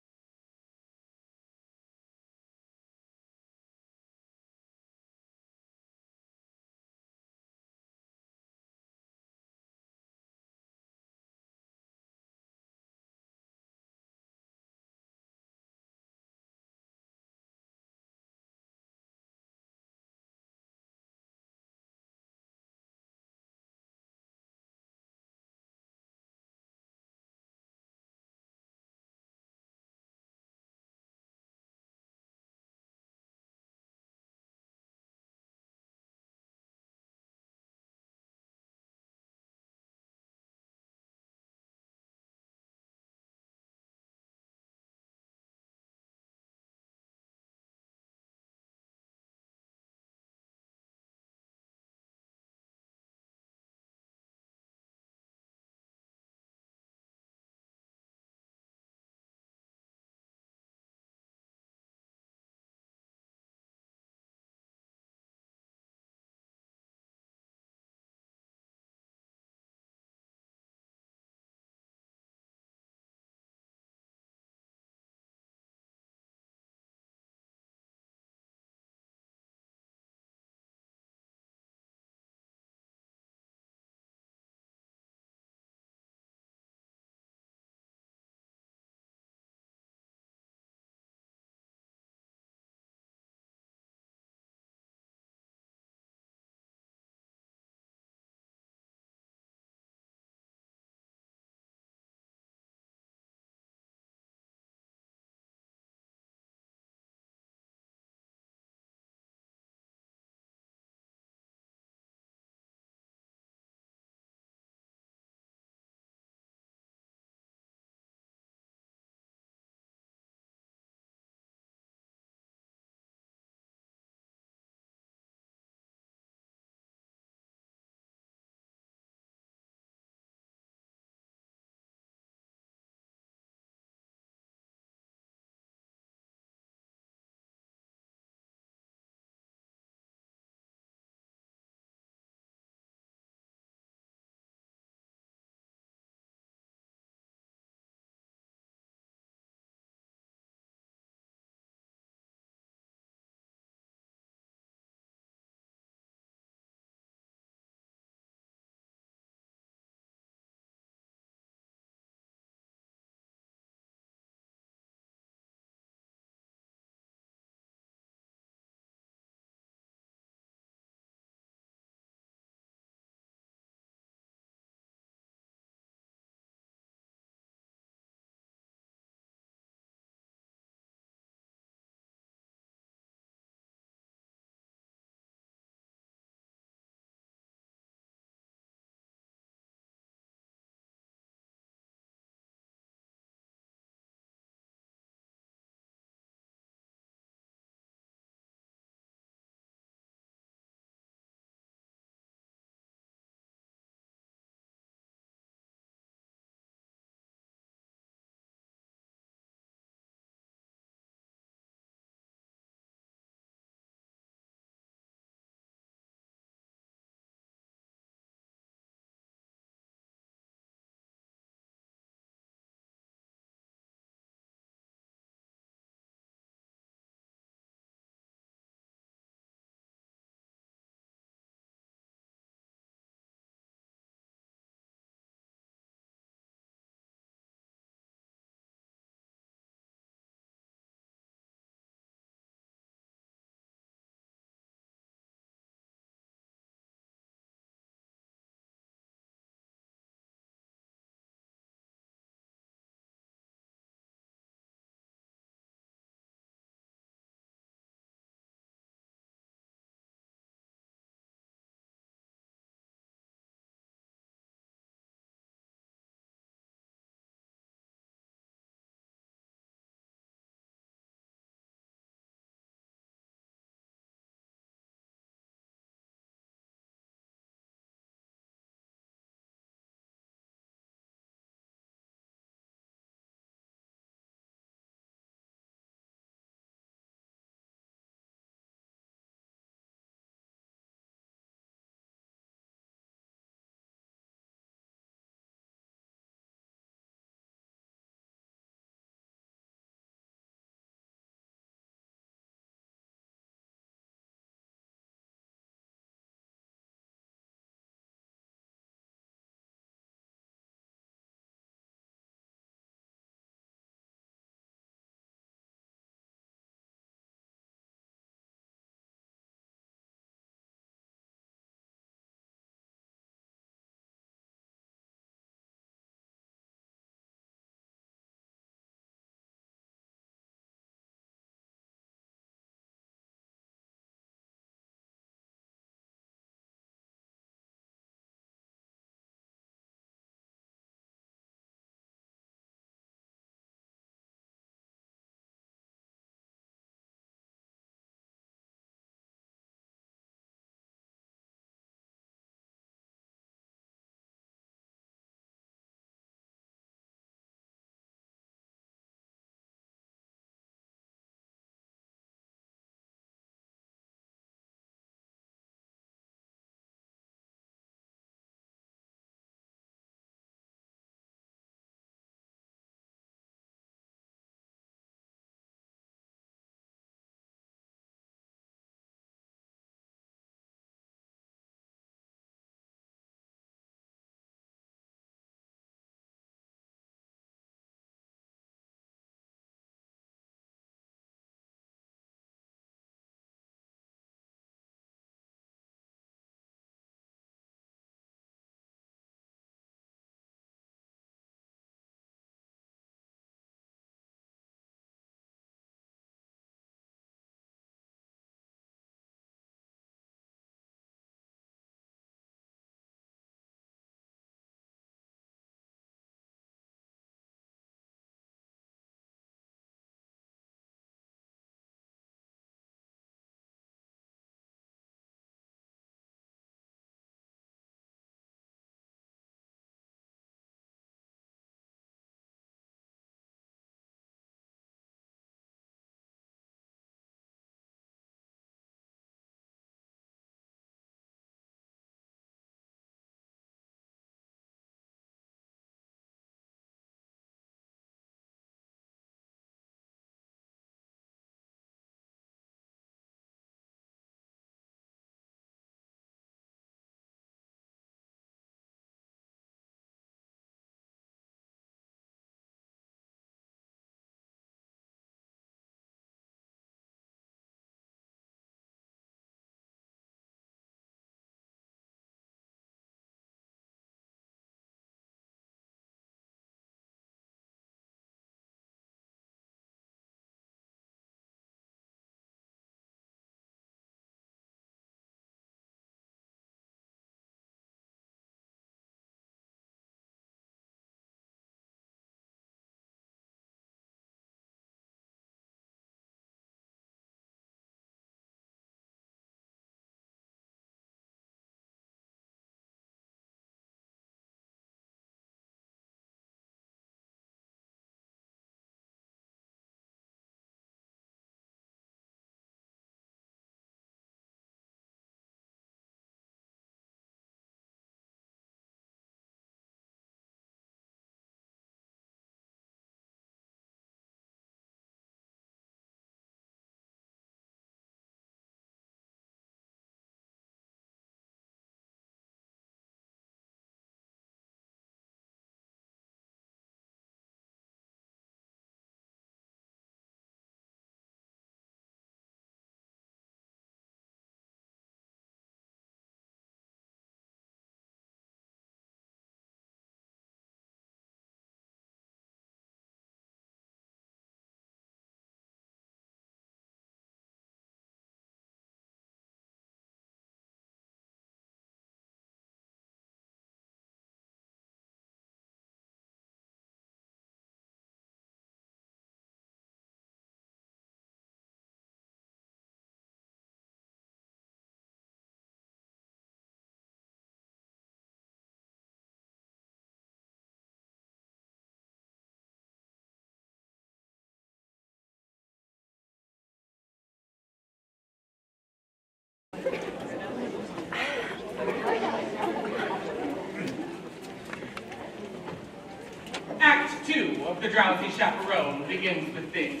2 of the Drowsy Chaperone begins with this.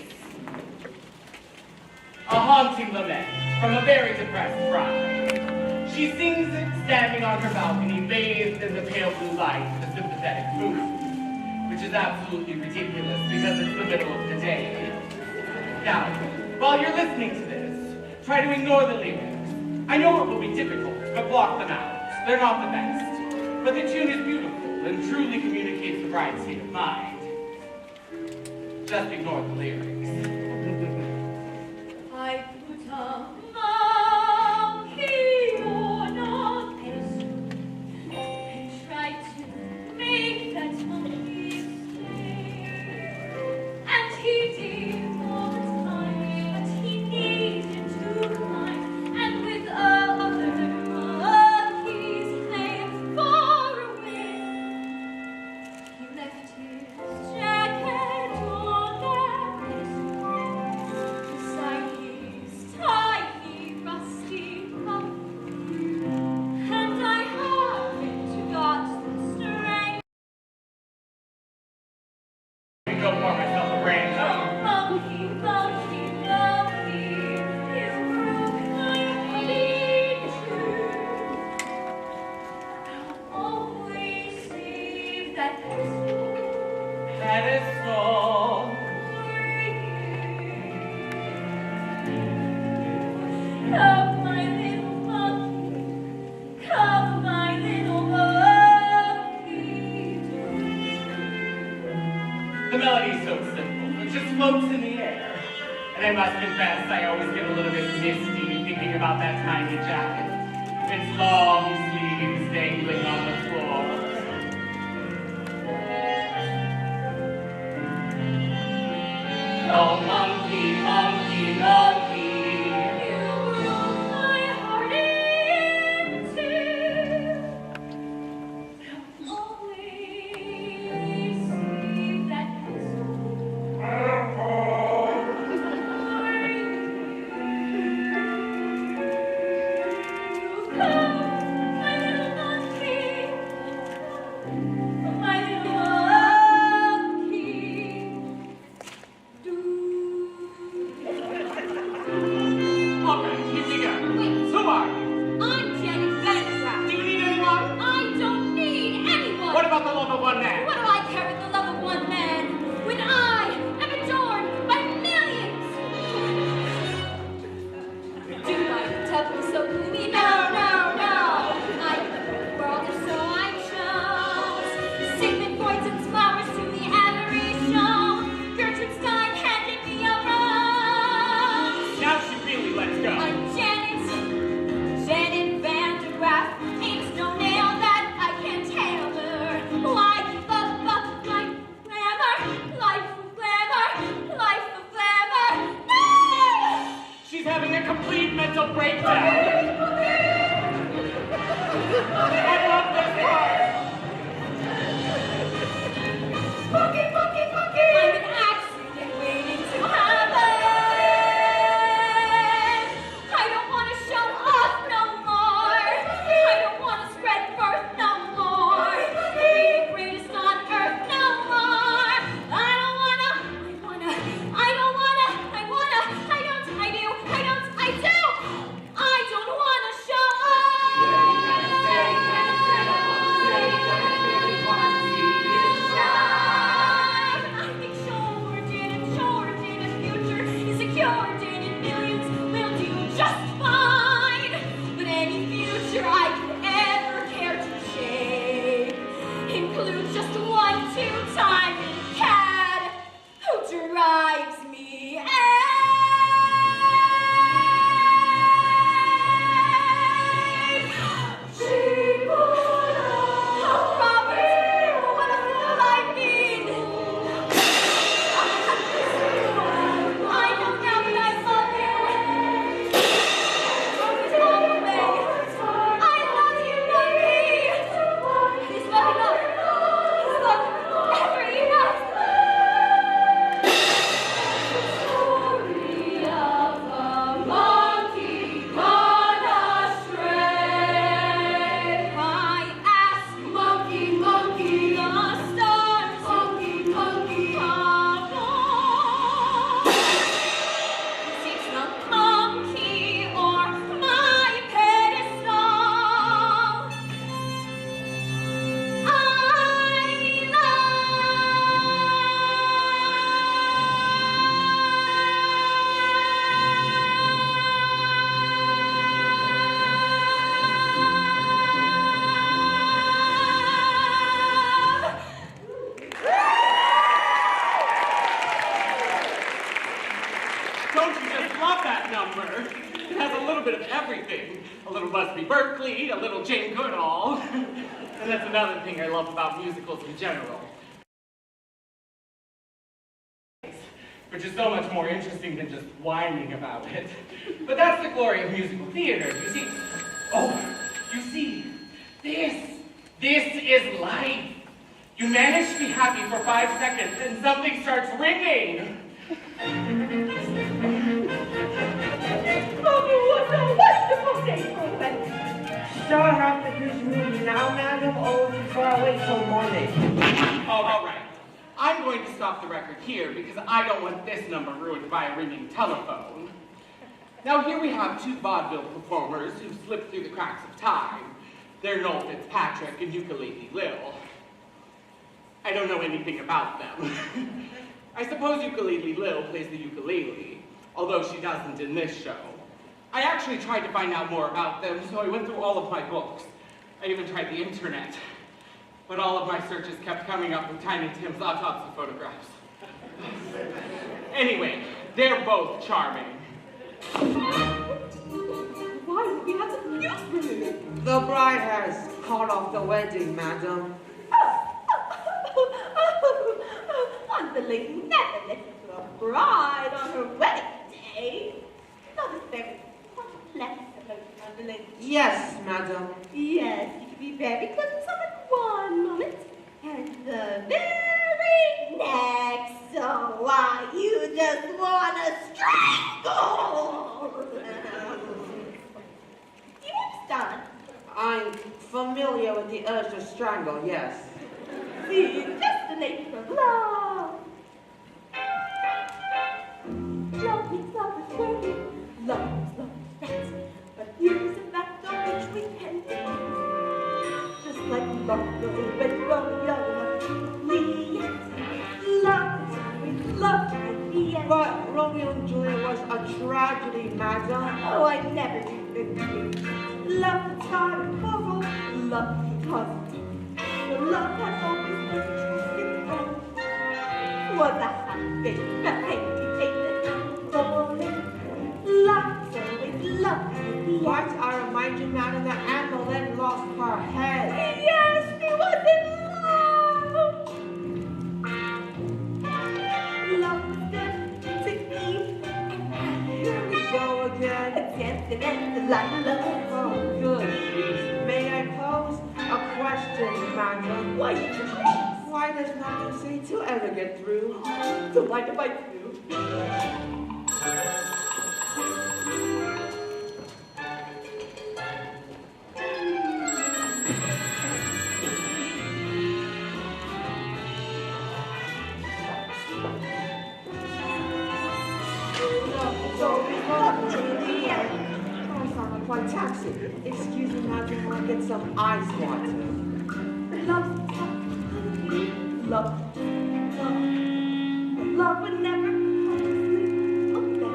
A haunting lament from a very depressed bride. She sings it standing on her balcony, bathed in the pale blue light of a sympathetic moon, which is absolutely ridiculous because it's the middle of the day. Now, while you're listening to this, try to ignore the lyrics. I know it will be difficult, but block them out. They're not the best. But the tune is beautiful and truly communicates the bride's state of mind. Just ignore the lyrics. I put a monkey on a pedestal and tried to make that monkey stay. And he did all the time, but he needed to climb. And with other monkeys playing far away, he left his jacket on that pedestal beside his tiny rusty cup. And I haven't got the strength. Go pour myself a brand. Monkey, monkey, monkey, is broke my feet too. I'll always save that pedestal Pedestal. Come, my little monkey, come, my little monkey. The melody's so simple, it just floats in the air. And I must confess, I always get a little bit misty thinking about that tiny jacket. Its long sleeves dangling on the floor. Oh, monkey, monkey, monkey. You broke my heart in two. I'll always save that pedestal. You come, my little monkey, in Berkeley, a little Jane Goodall. And that's another thing I love about musicals in general. Which is so much more interesting than just whining about it. But that's the glory of musical theater. You see, this is life. You manage to be happy for 5 seconds and something starts ringing. Oh, it was a wonderful day for a wedding. So I have to do this movie now, madam, or before I wait till morning? All right. I'm going to stop the record here because I don't want this number ruined by a ringing telephone. Now here we have two vaudeville performers who slipped through the cracks of time. They're Noel Fitzpatrick and Ukulele Lil. I don't know anything about them. I suppose Ukulele Lil plays the ukulele, although she doesn't in this show. I actually tried to find out more about them, so I went through all of my books. I even tried the internet. But all of my searches kept coming up with Tiny Tim's autopsy photographs. Anyway, they're both charming. Why do we have to use The bride has called off the wedding, madam. Unbelievable, never listen to a bride on her wedding day. That is very flexible, unbelievable. Yes, madam. Yes, you can be very close on one moment, and the very next, so why you just want to strangle? Do you understand? I'm familiar with the urge to strangle, yes. See, it's just the nature of love. Love is working, love is right. But here's a fact on which we can depend. Just like Romeo and Romeo and Juliet. Love is love at the end. But Romeo and Juliet was a tragedy, madam. Oh, I never did this. Love that started quarrel, love because love has always been trusted friend. Was a happy, love is always love at the end. What? I remind you, madam, that Anne Boleyn lost her head. Yes, she was in love. Love was good to Eve. Here we go again. Dancing and the light of love. Oh, good. May I pose a question, madam? Why you just Why does nothing seem to ever get through? so why do I do? My taxi. Excuse me, madam, I'll get some ice water. Love, love would never come to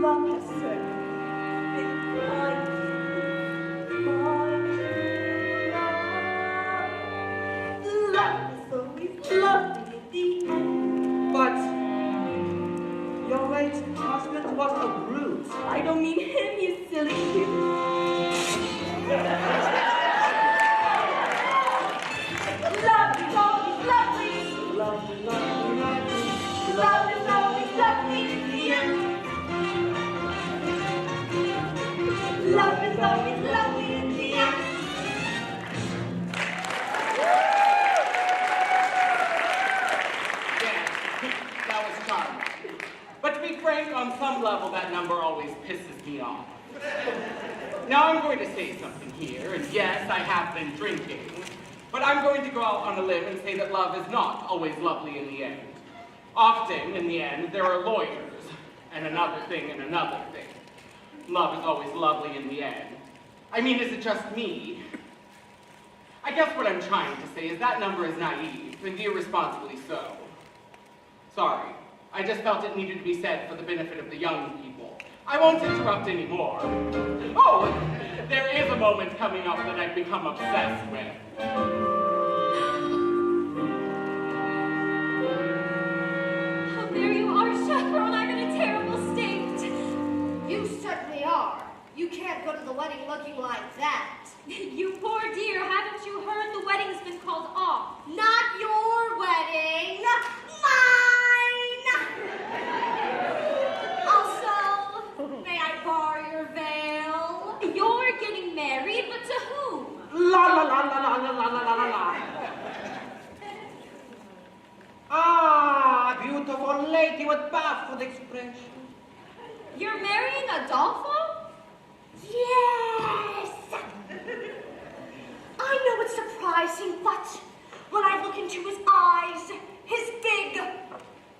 love has certainly been mine. Love is always lovely at the end. But your late husband was a brute. I don't mean him, you silly kid. Love is always lovely. Love is lovely, lovely. Love is always lovely at the end. Love is always lovely at the end. Yeah, that was charming. But to be frank, on some level, that number always pisses me off. Now I'm going to say something here, and yes, I have been drinking, but I'm going to go out on a limb and say that love is not always lovely in the end. Often, in the end, there are lawyers, and another thing, and another thing. Love is always lovely in the end. I mean, is it just me? I guess what I'm trying to say is that number is naive, and irresponsibly so. Sorry, I just felt it needed to be said for the benefit of the young people. I won't interrupt anymore. Oh, there is a moment coming up that I've become obsessed with. Oh, there you are, Chaperone. I'm in a terrible state. You certainly are. You can't expression. You're marrying Adolfo? Yes! I know it's surprising, but when I look into his eyes, his big,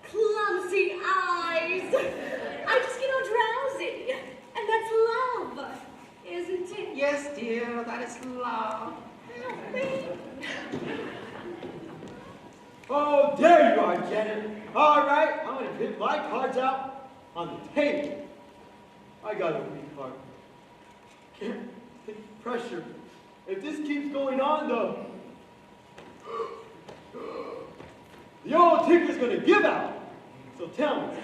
clumsy eyes, I just get all drowsy. And that's love, isn't it? Yes, dear, that is love. Help me. Oh, there you are, Janet. All right, I'm going to put my cards out on the table. I got a weak heart. Can't take the pressure. If this keeps going on, though, the old tinker's going to give out. So tell me, is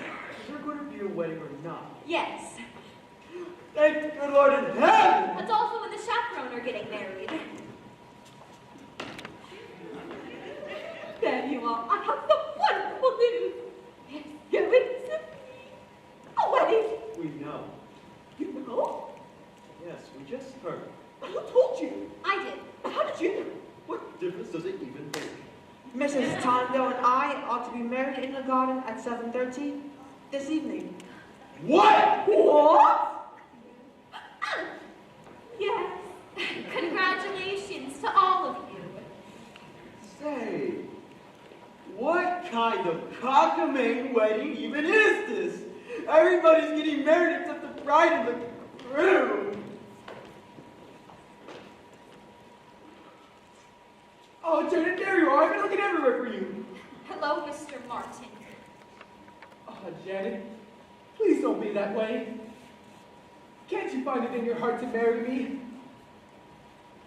there going to be a wedding or not? Yes. Thank the good Lord in heaven! Adolfo and the chaperone are getting married. There you are. I have the wonderful news. It's going to be a wedding. We know. You know? Yes, we just heard. Who told you? I did. How did you know? What difference does it even make? Mrs. Tondo and I ought to be married in the garden at 7:30 this evening. What? What? Yes. Congratulations to all of you. Say, what kind of cockamamie wedding even is this? Everybody's getting married except the bride and the groom. Oh, Janet, there you are. I've been looking everywhere for you. Hello, Mr. Martin. Oh, Janet, please don't be that way. Can't you find it in your heart to marry me?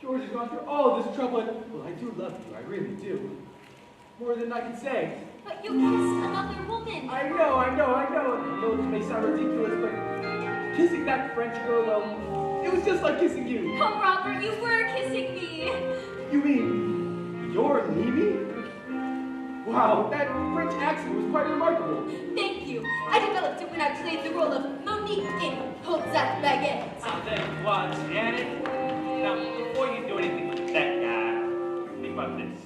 George has gone through all this trouble and, well, I do love you, I really do. More than I can say. But you kissed another woman. I know. I know it may sound ridiculous, but kissing that French girl, well, it was just like kissing you. Oh, Robert, you were kissing me. You mean, you're Mimi? Wow, that French accent was quite remarkable. Thank you. I developed it when I played the role of Monique in Hotzat Baguette. I'll tell you what, Janet. Now, before you do anything with that guy, think about this.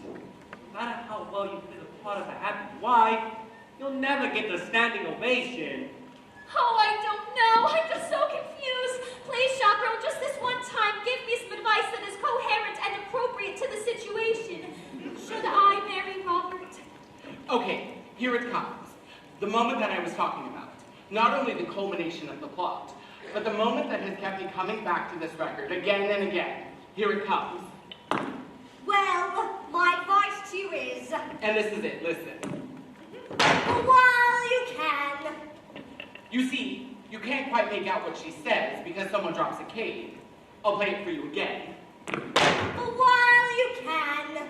No matter how well you play the part of a happy wife, you'll never get the standing ovation. Oh, I don't know. I'm just so confused. Please, chaperone, just this one time, give me some advice that is coherent and appropriate to the situation. Should I marry Robert? Okay, here it comes. The moment that I was talking about. Not only the culmination of the plot, but the moment that has kept me coming back to this record again and again. Here it comes. Well, my advice to you is, And this is it, listen. while you can, You see, you can't quite make out what she says because someone drops a cane. I'll play it for you again. while you can,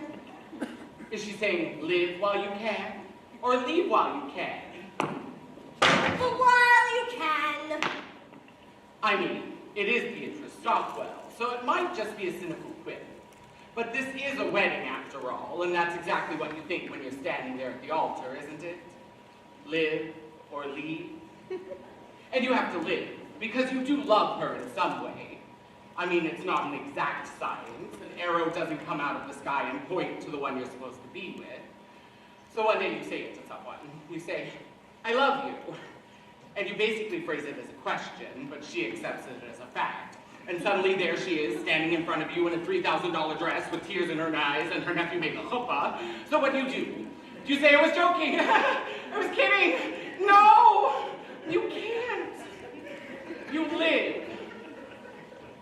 Is she saying live while you can? Or leave while you can? while you can. I mean, it is Beatrice Stockwell, so it might just be a cynical quip. But this is a wedding after all, and that's exactly what you think when you're standing there at the altar, isn't it? Live or leave? And you have to live, because you do love her in some way. I mean, it's not an exact science. An arrow doesn't come out of the sky and point to the one you're supposed to be with. So one day you say it to someone. You say, I love you. And you basically phrase it as a question, but she accepts it as a fact. And suddenly there she is, standing in front of you in a $3,000 dress with tears in her eyes, and her nephew made a chuppah. So what do? Do you say, I was joking? I was kidding? No! You can't. You live.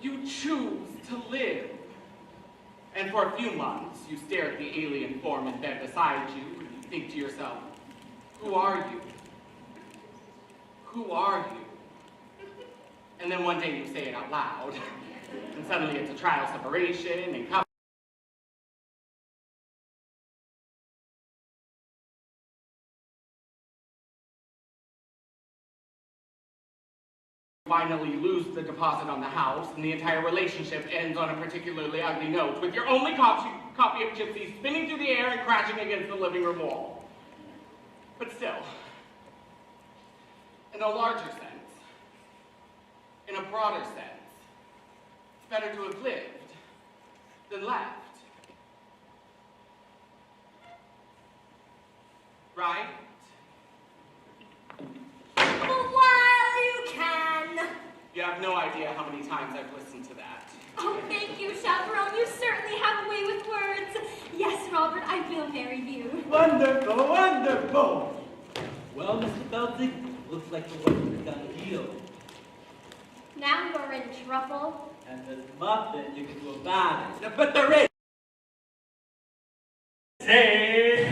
You choose to live. And for a few months, you stare at the alien form in bed beside you, and you think to yourself, who are you? Who are you? And then one day you say it out loud, and suddenly it's a trial separation, and finally lose the deposit on the house, and the entire relationship ends on a particularly ugly note, with your only copy of Gypsy spinning through the air and crashing against the living room wall. But still, in a larger sense, in a broader sense, it's better to have lived than left. Right? no idea how many times I've listened to that. Oh, thank you, Chaperone. You certainly have a way with words. Yes, Robert, I will marry you. Wonderful, wonderful. Well, Mr. Belting, looks like the wedding's done deal. Now you're in trouble. And there's nothing you can do about it. But there is. Say,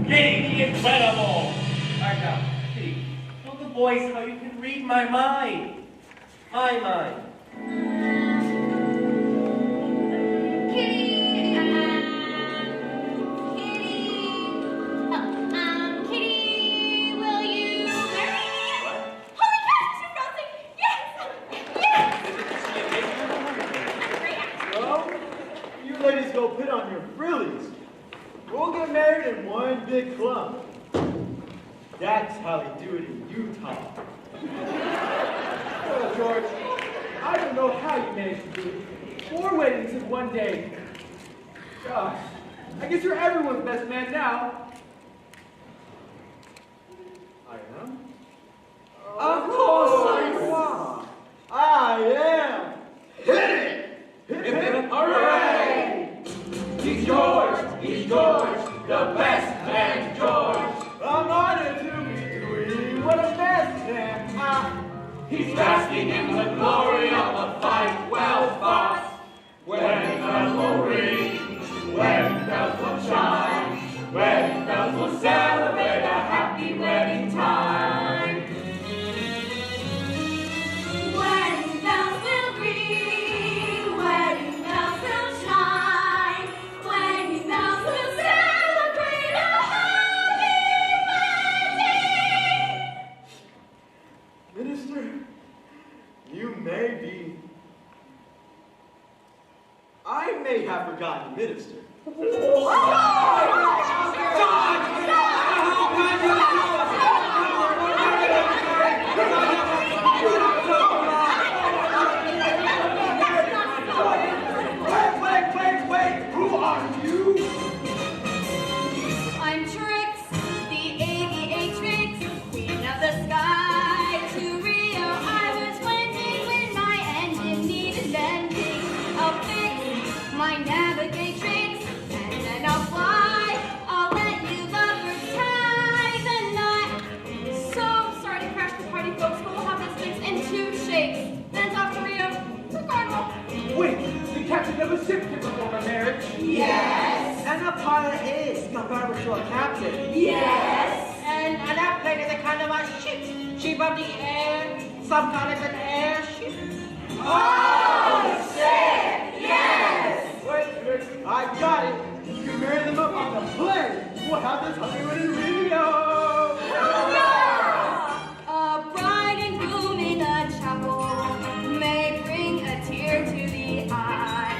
Kitty the Incredible. Alright now, Kitty, show the boys how you can read my mind. My mind. Kitty, will you marry me? What? Holy cow, Mr. Frosty! Yes! Yes! Great action. Well, you ladies go put on your frillies. We'll get married in one big clump. That's how they do it in Utah. Well, George, I don't know how you managed to do it. 4 weddings in one day. Gosh, I guess you're everyone's best man now. I am? Of course you are. I am. Hit it! Hip hip hooray! He's George, the best man George. I'm honored to be doing what a best man. He's basking in the glory of a fight well fought. Wedding bells will ring, wedding bells will chime, wedding bells will celebrate a happy wedding time. Wedding bells will ring, wedding bells will chime, wedding bells will celebrate a happy wedding! Minister, you may be. I may have forgotten the minister. Wait, who are you? I'm Trix, the aviatrix, queen of the sky. To Rio I was wending when my engine needed mending. I'll fix my navigatrix and then I'll fly. I'll let you lovers tie the knot. So sorry to crash the party, folks, but we'll have this fixed in 2 shakes. Then off to Rio. Wait, the captain of a ship can perform a marriage? Yes. And a pilot is comparable to a captain. Yes. And an airplane is a kind of a ship. Ship of the air. Some call it an airship. Oh, shit! Yes! Wait, I got it. You can marry them up on the plane. We'll have this honeymoon in Rio. A bride and groom in a chapel may bring a tear to the eye,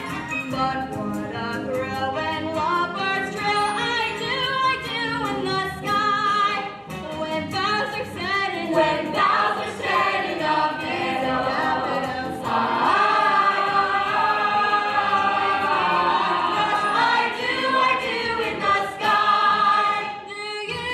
but what a thrill when lovebirds trill! I do in the sky when vows are said in the I do in the sky. Do you?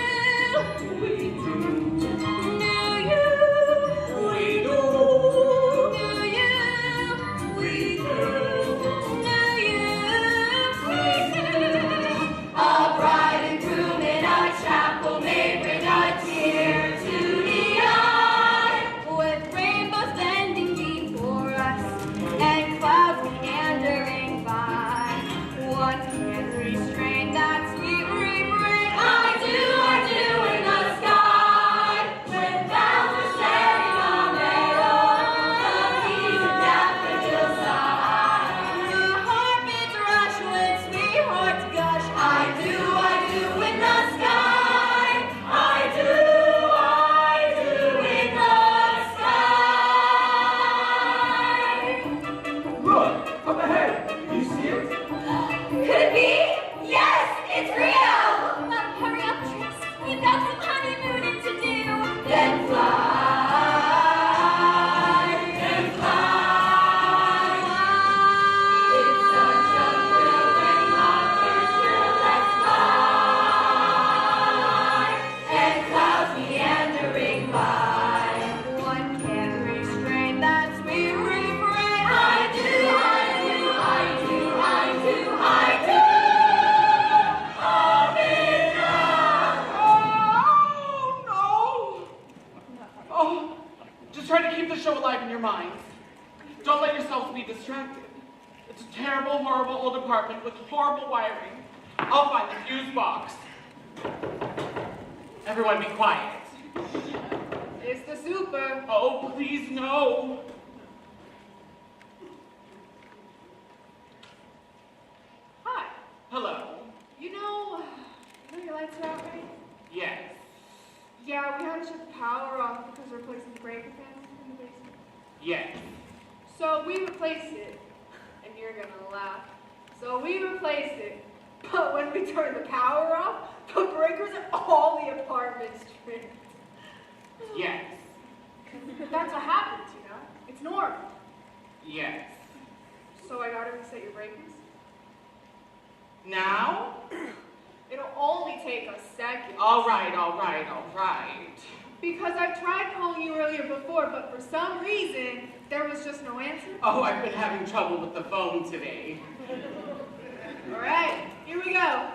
horrible, horrible old apartment with horrible wiring. I'll find the fuse box. Everyone be quiet. It's the super. Oh, please, no. Hi. Hello. You know your lights are out, right? Yes. Yeah, we had to shut the power off because we're replacing the breaker panel in the basement. Yes. So we replaced it, and you're gonna laugh. So we replaced it, but when we turned the power off, the breakers in all the apartments tripped. Yes. That's what happens, you know? It's normal. Yes. So I gotta reset your breakers? Now? It'll only take a second. All right, all right, all right. Because I tried calling you earlier before, but for some reason, there was just no answer. Oh, I've been having trouble with the phone today. All right, here we go.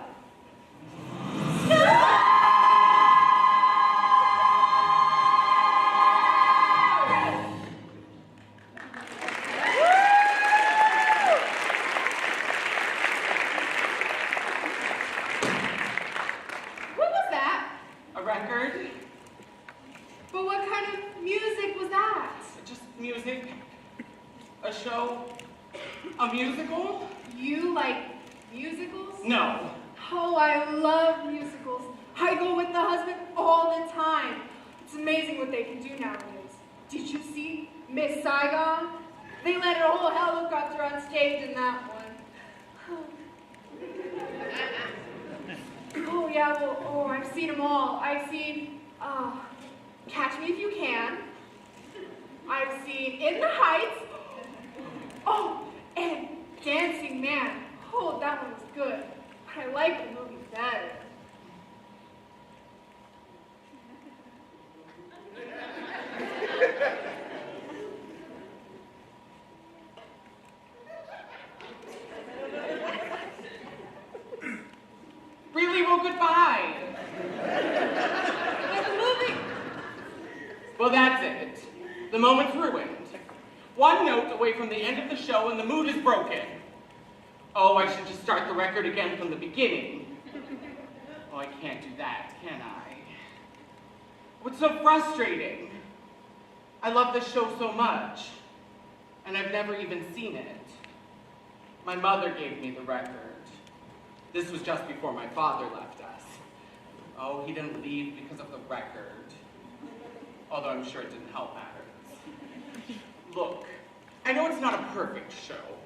What was that? A record? But what kind of music was that? Just music? A show? A musical? You like musicals? No. Oh, I love musicals. I go with the husband all the time. It's amazing what they can do nowadays. Did you see Miss Saigon? They let a whole helicopter on stage in that one. Oh, yeah, well, I've seen them all. I've seen, Catch Me If You Can. I've seen In the Heights. Oh, and Dancing Man. Oh, that one was good. But I like the movie better. Really? Well, goodbye. But the movie... Well, that's it. The moment's ruined. One note away from the end of the show and the mood is broken. Oh, I should just start the record again from the beginning. Oh, I can't do that, can I? What's so frustrating? I love this show so much, and I've never even seen it. My mother gave me the record. This was just before my father left us. Oh, he didn't leave because of the record. Although I'm sure it didn't help matters. Look, I know it's not a perfect show.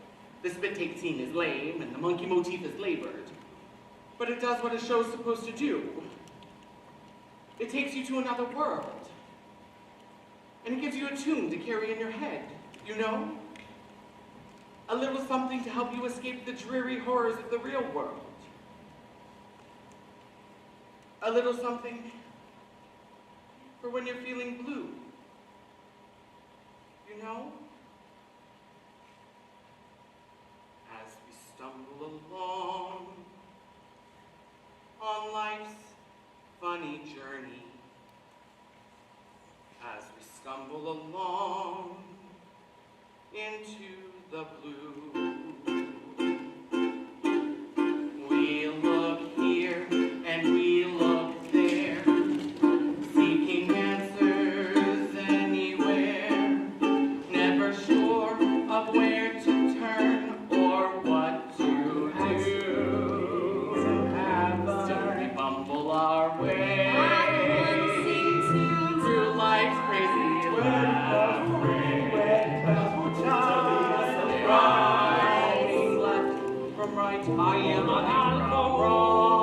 The spit-take scene is lame, and the monkey motif is labored. But it does what a show's supposed to do. It takes you to another world. And it gives you a tune to carry in your head, you know? A little something to help you escape the dreary horrors of the real world. A little something for when you're feeling blue. You know? As we stumble along on life's funny journey, as we stumble along into the blue, we look here and we look there, seeking answers anywhere, never sure of where to turn or what to do. So we bumble our way through life's crazy land. Right, left from right, I am on the wrong.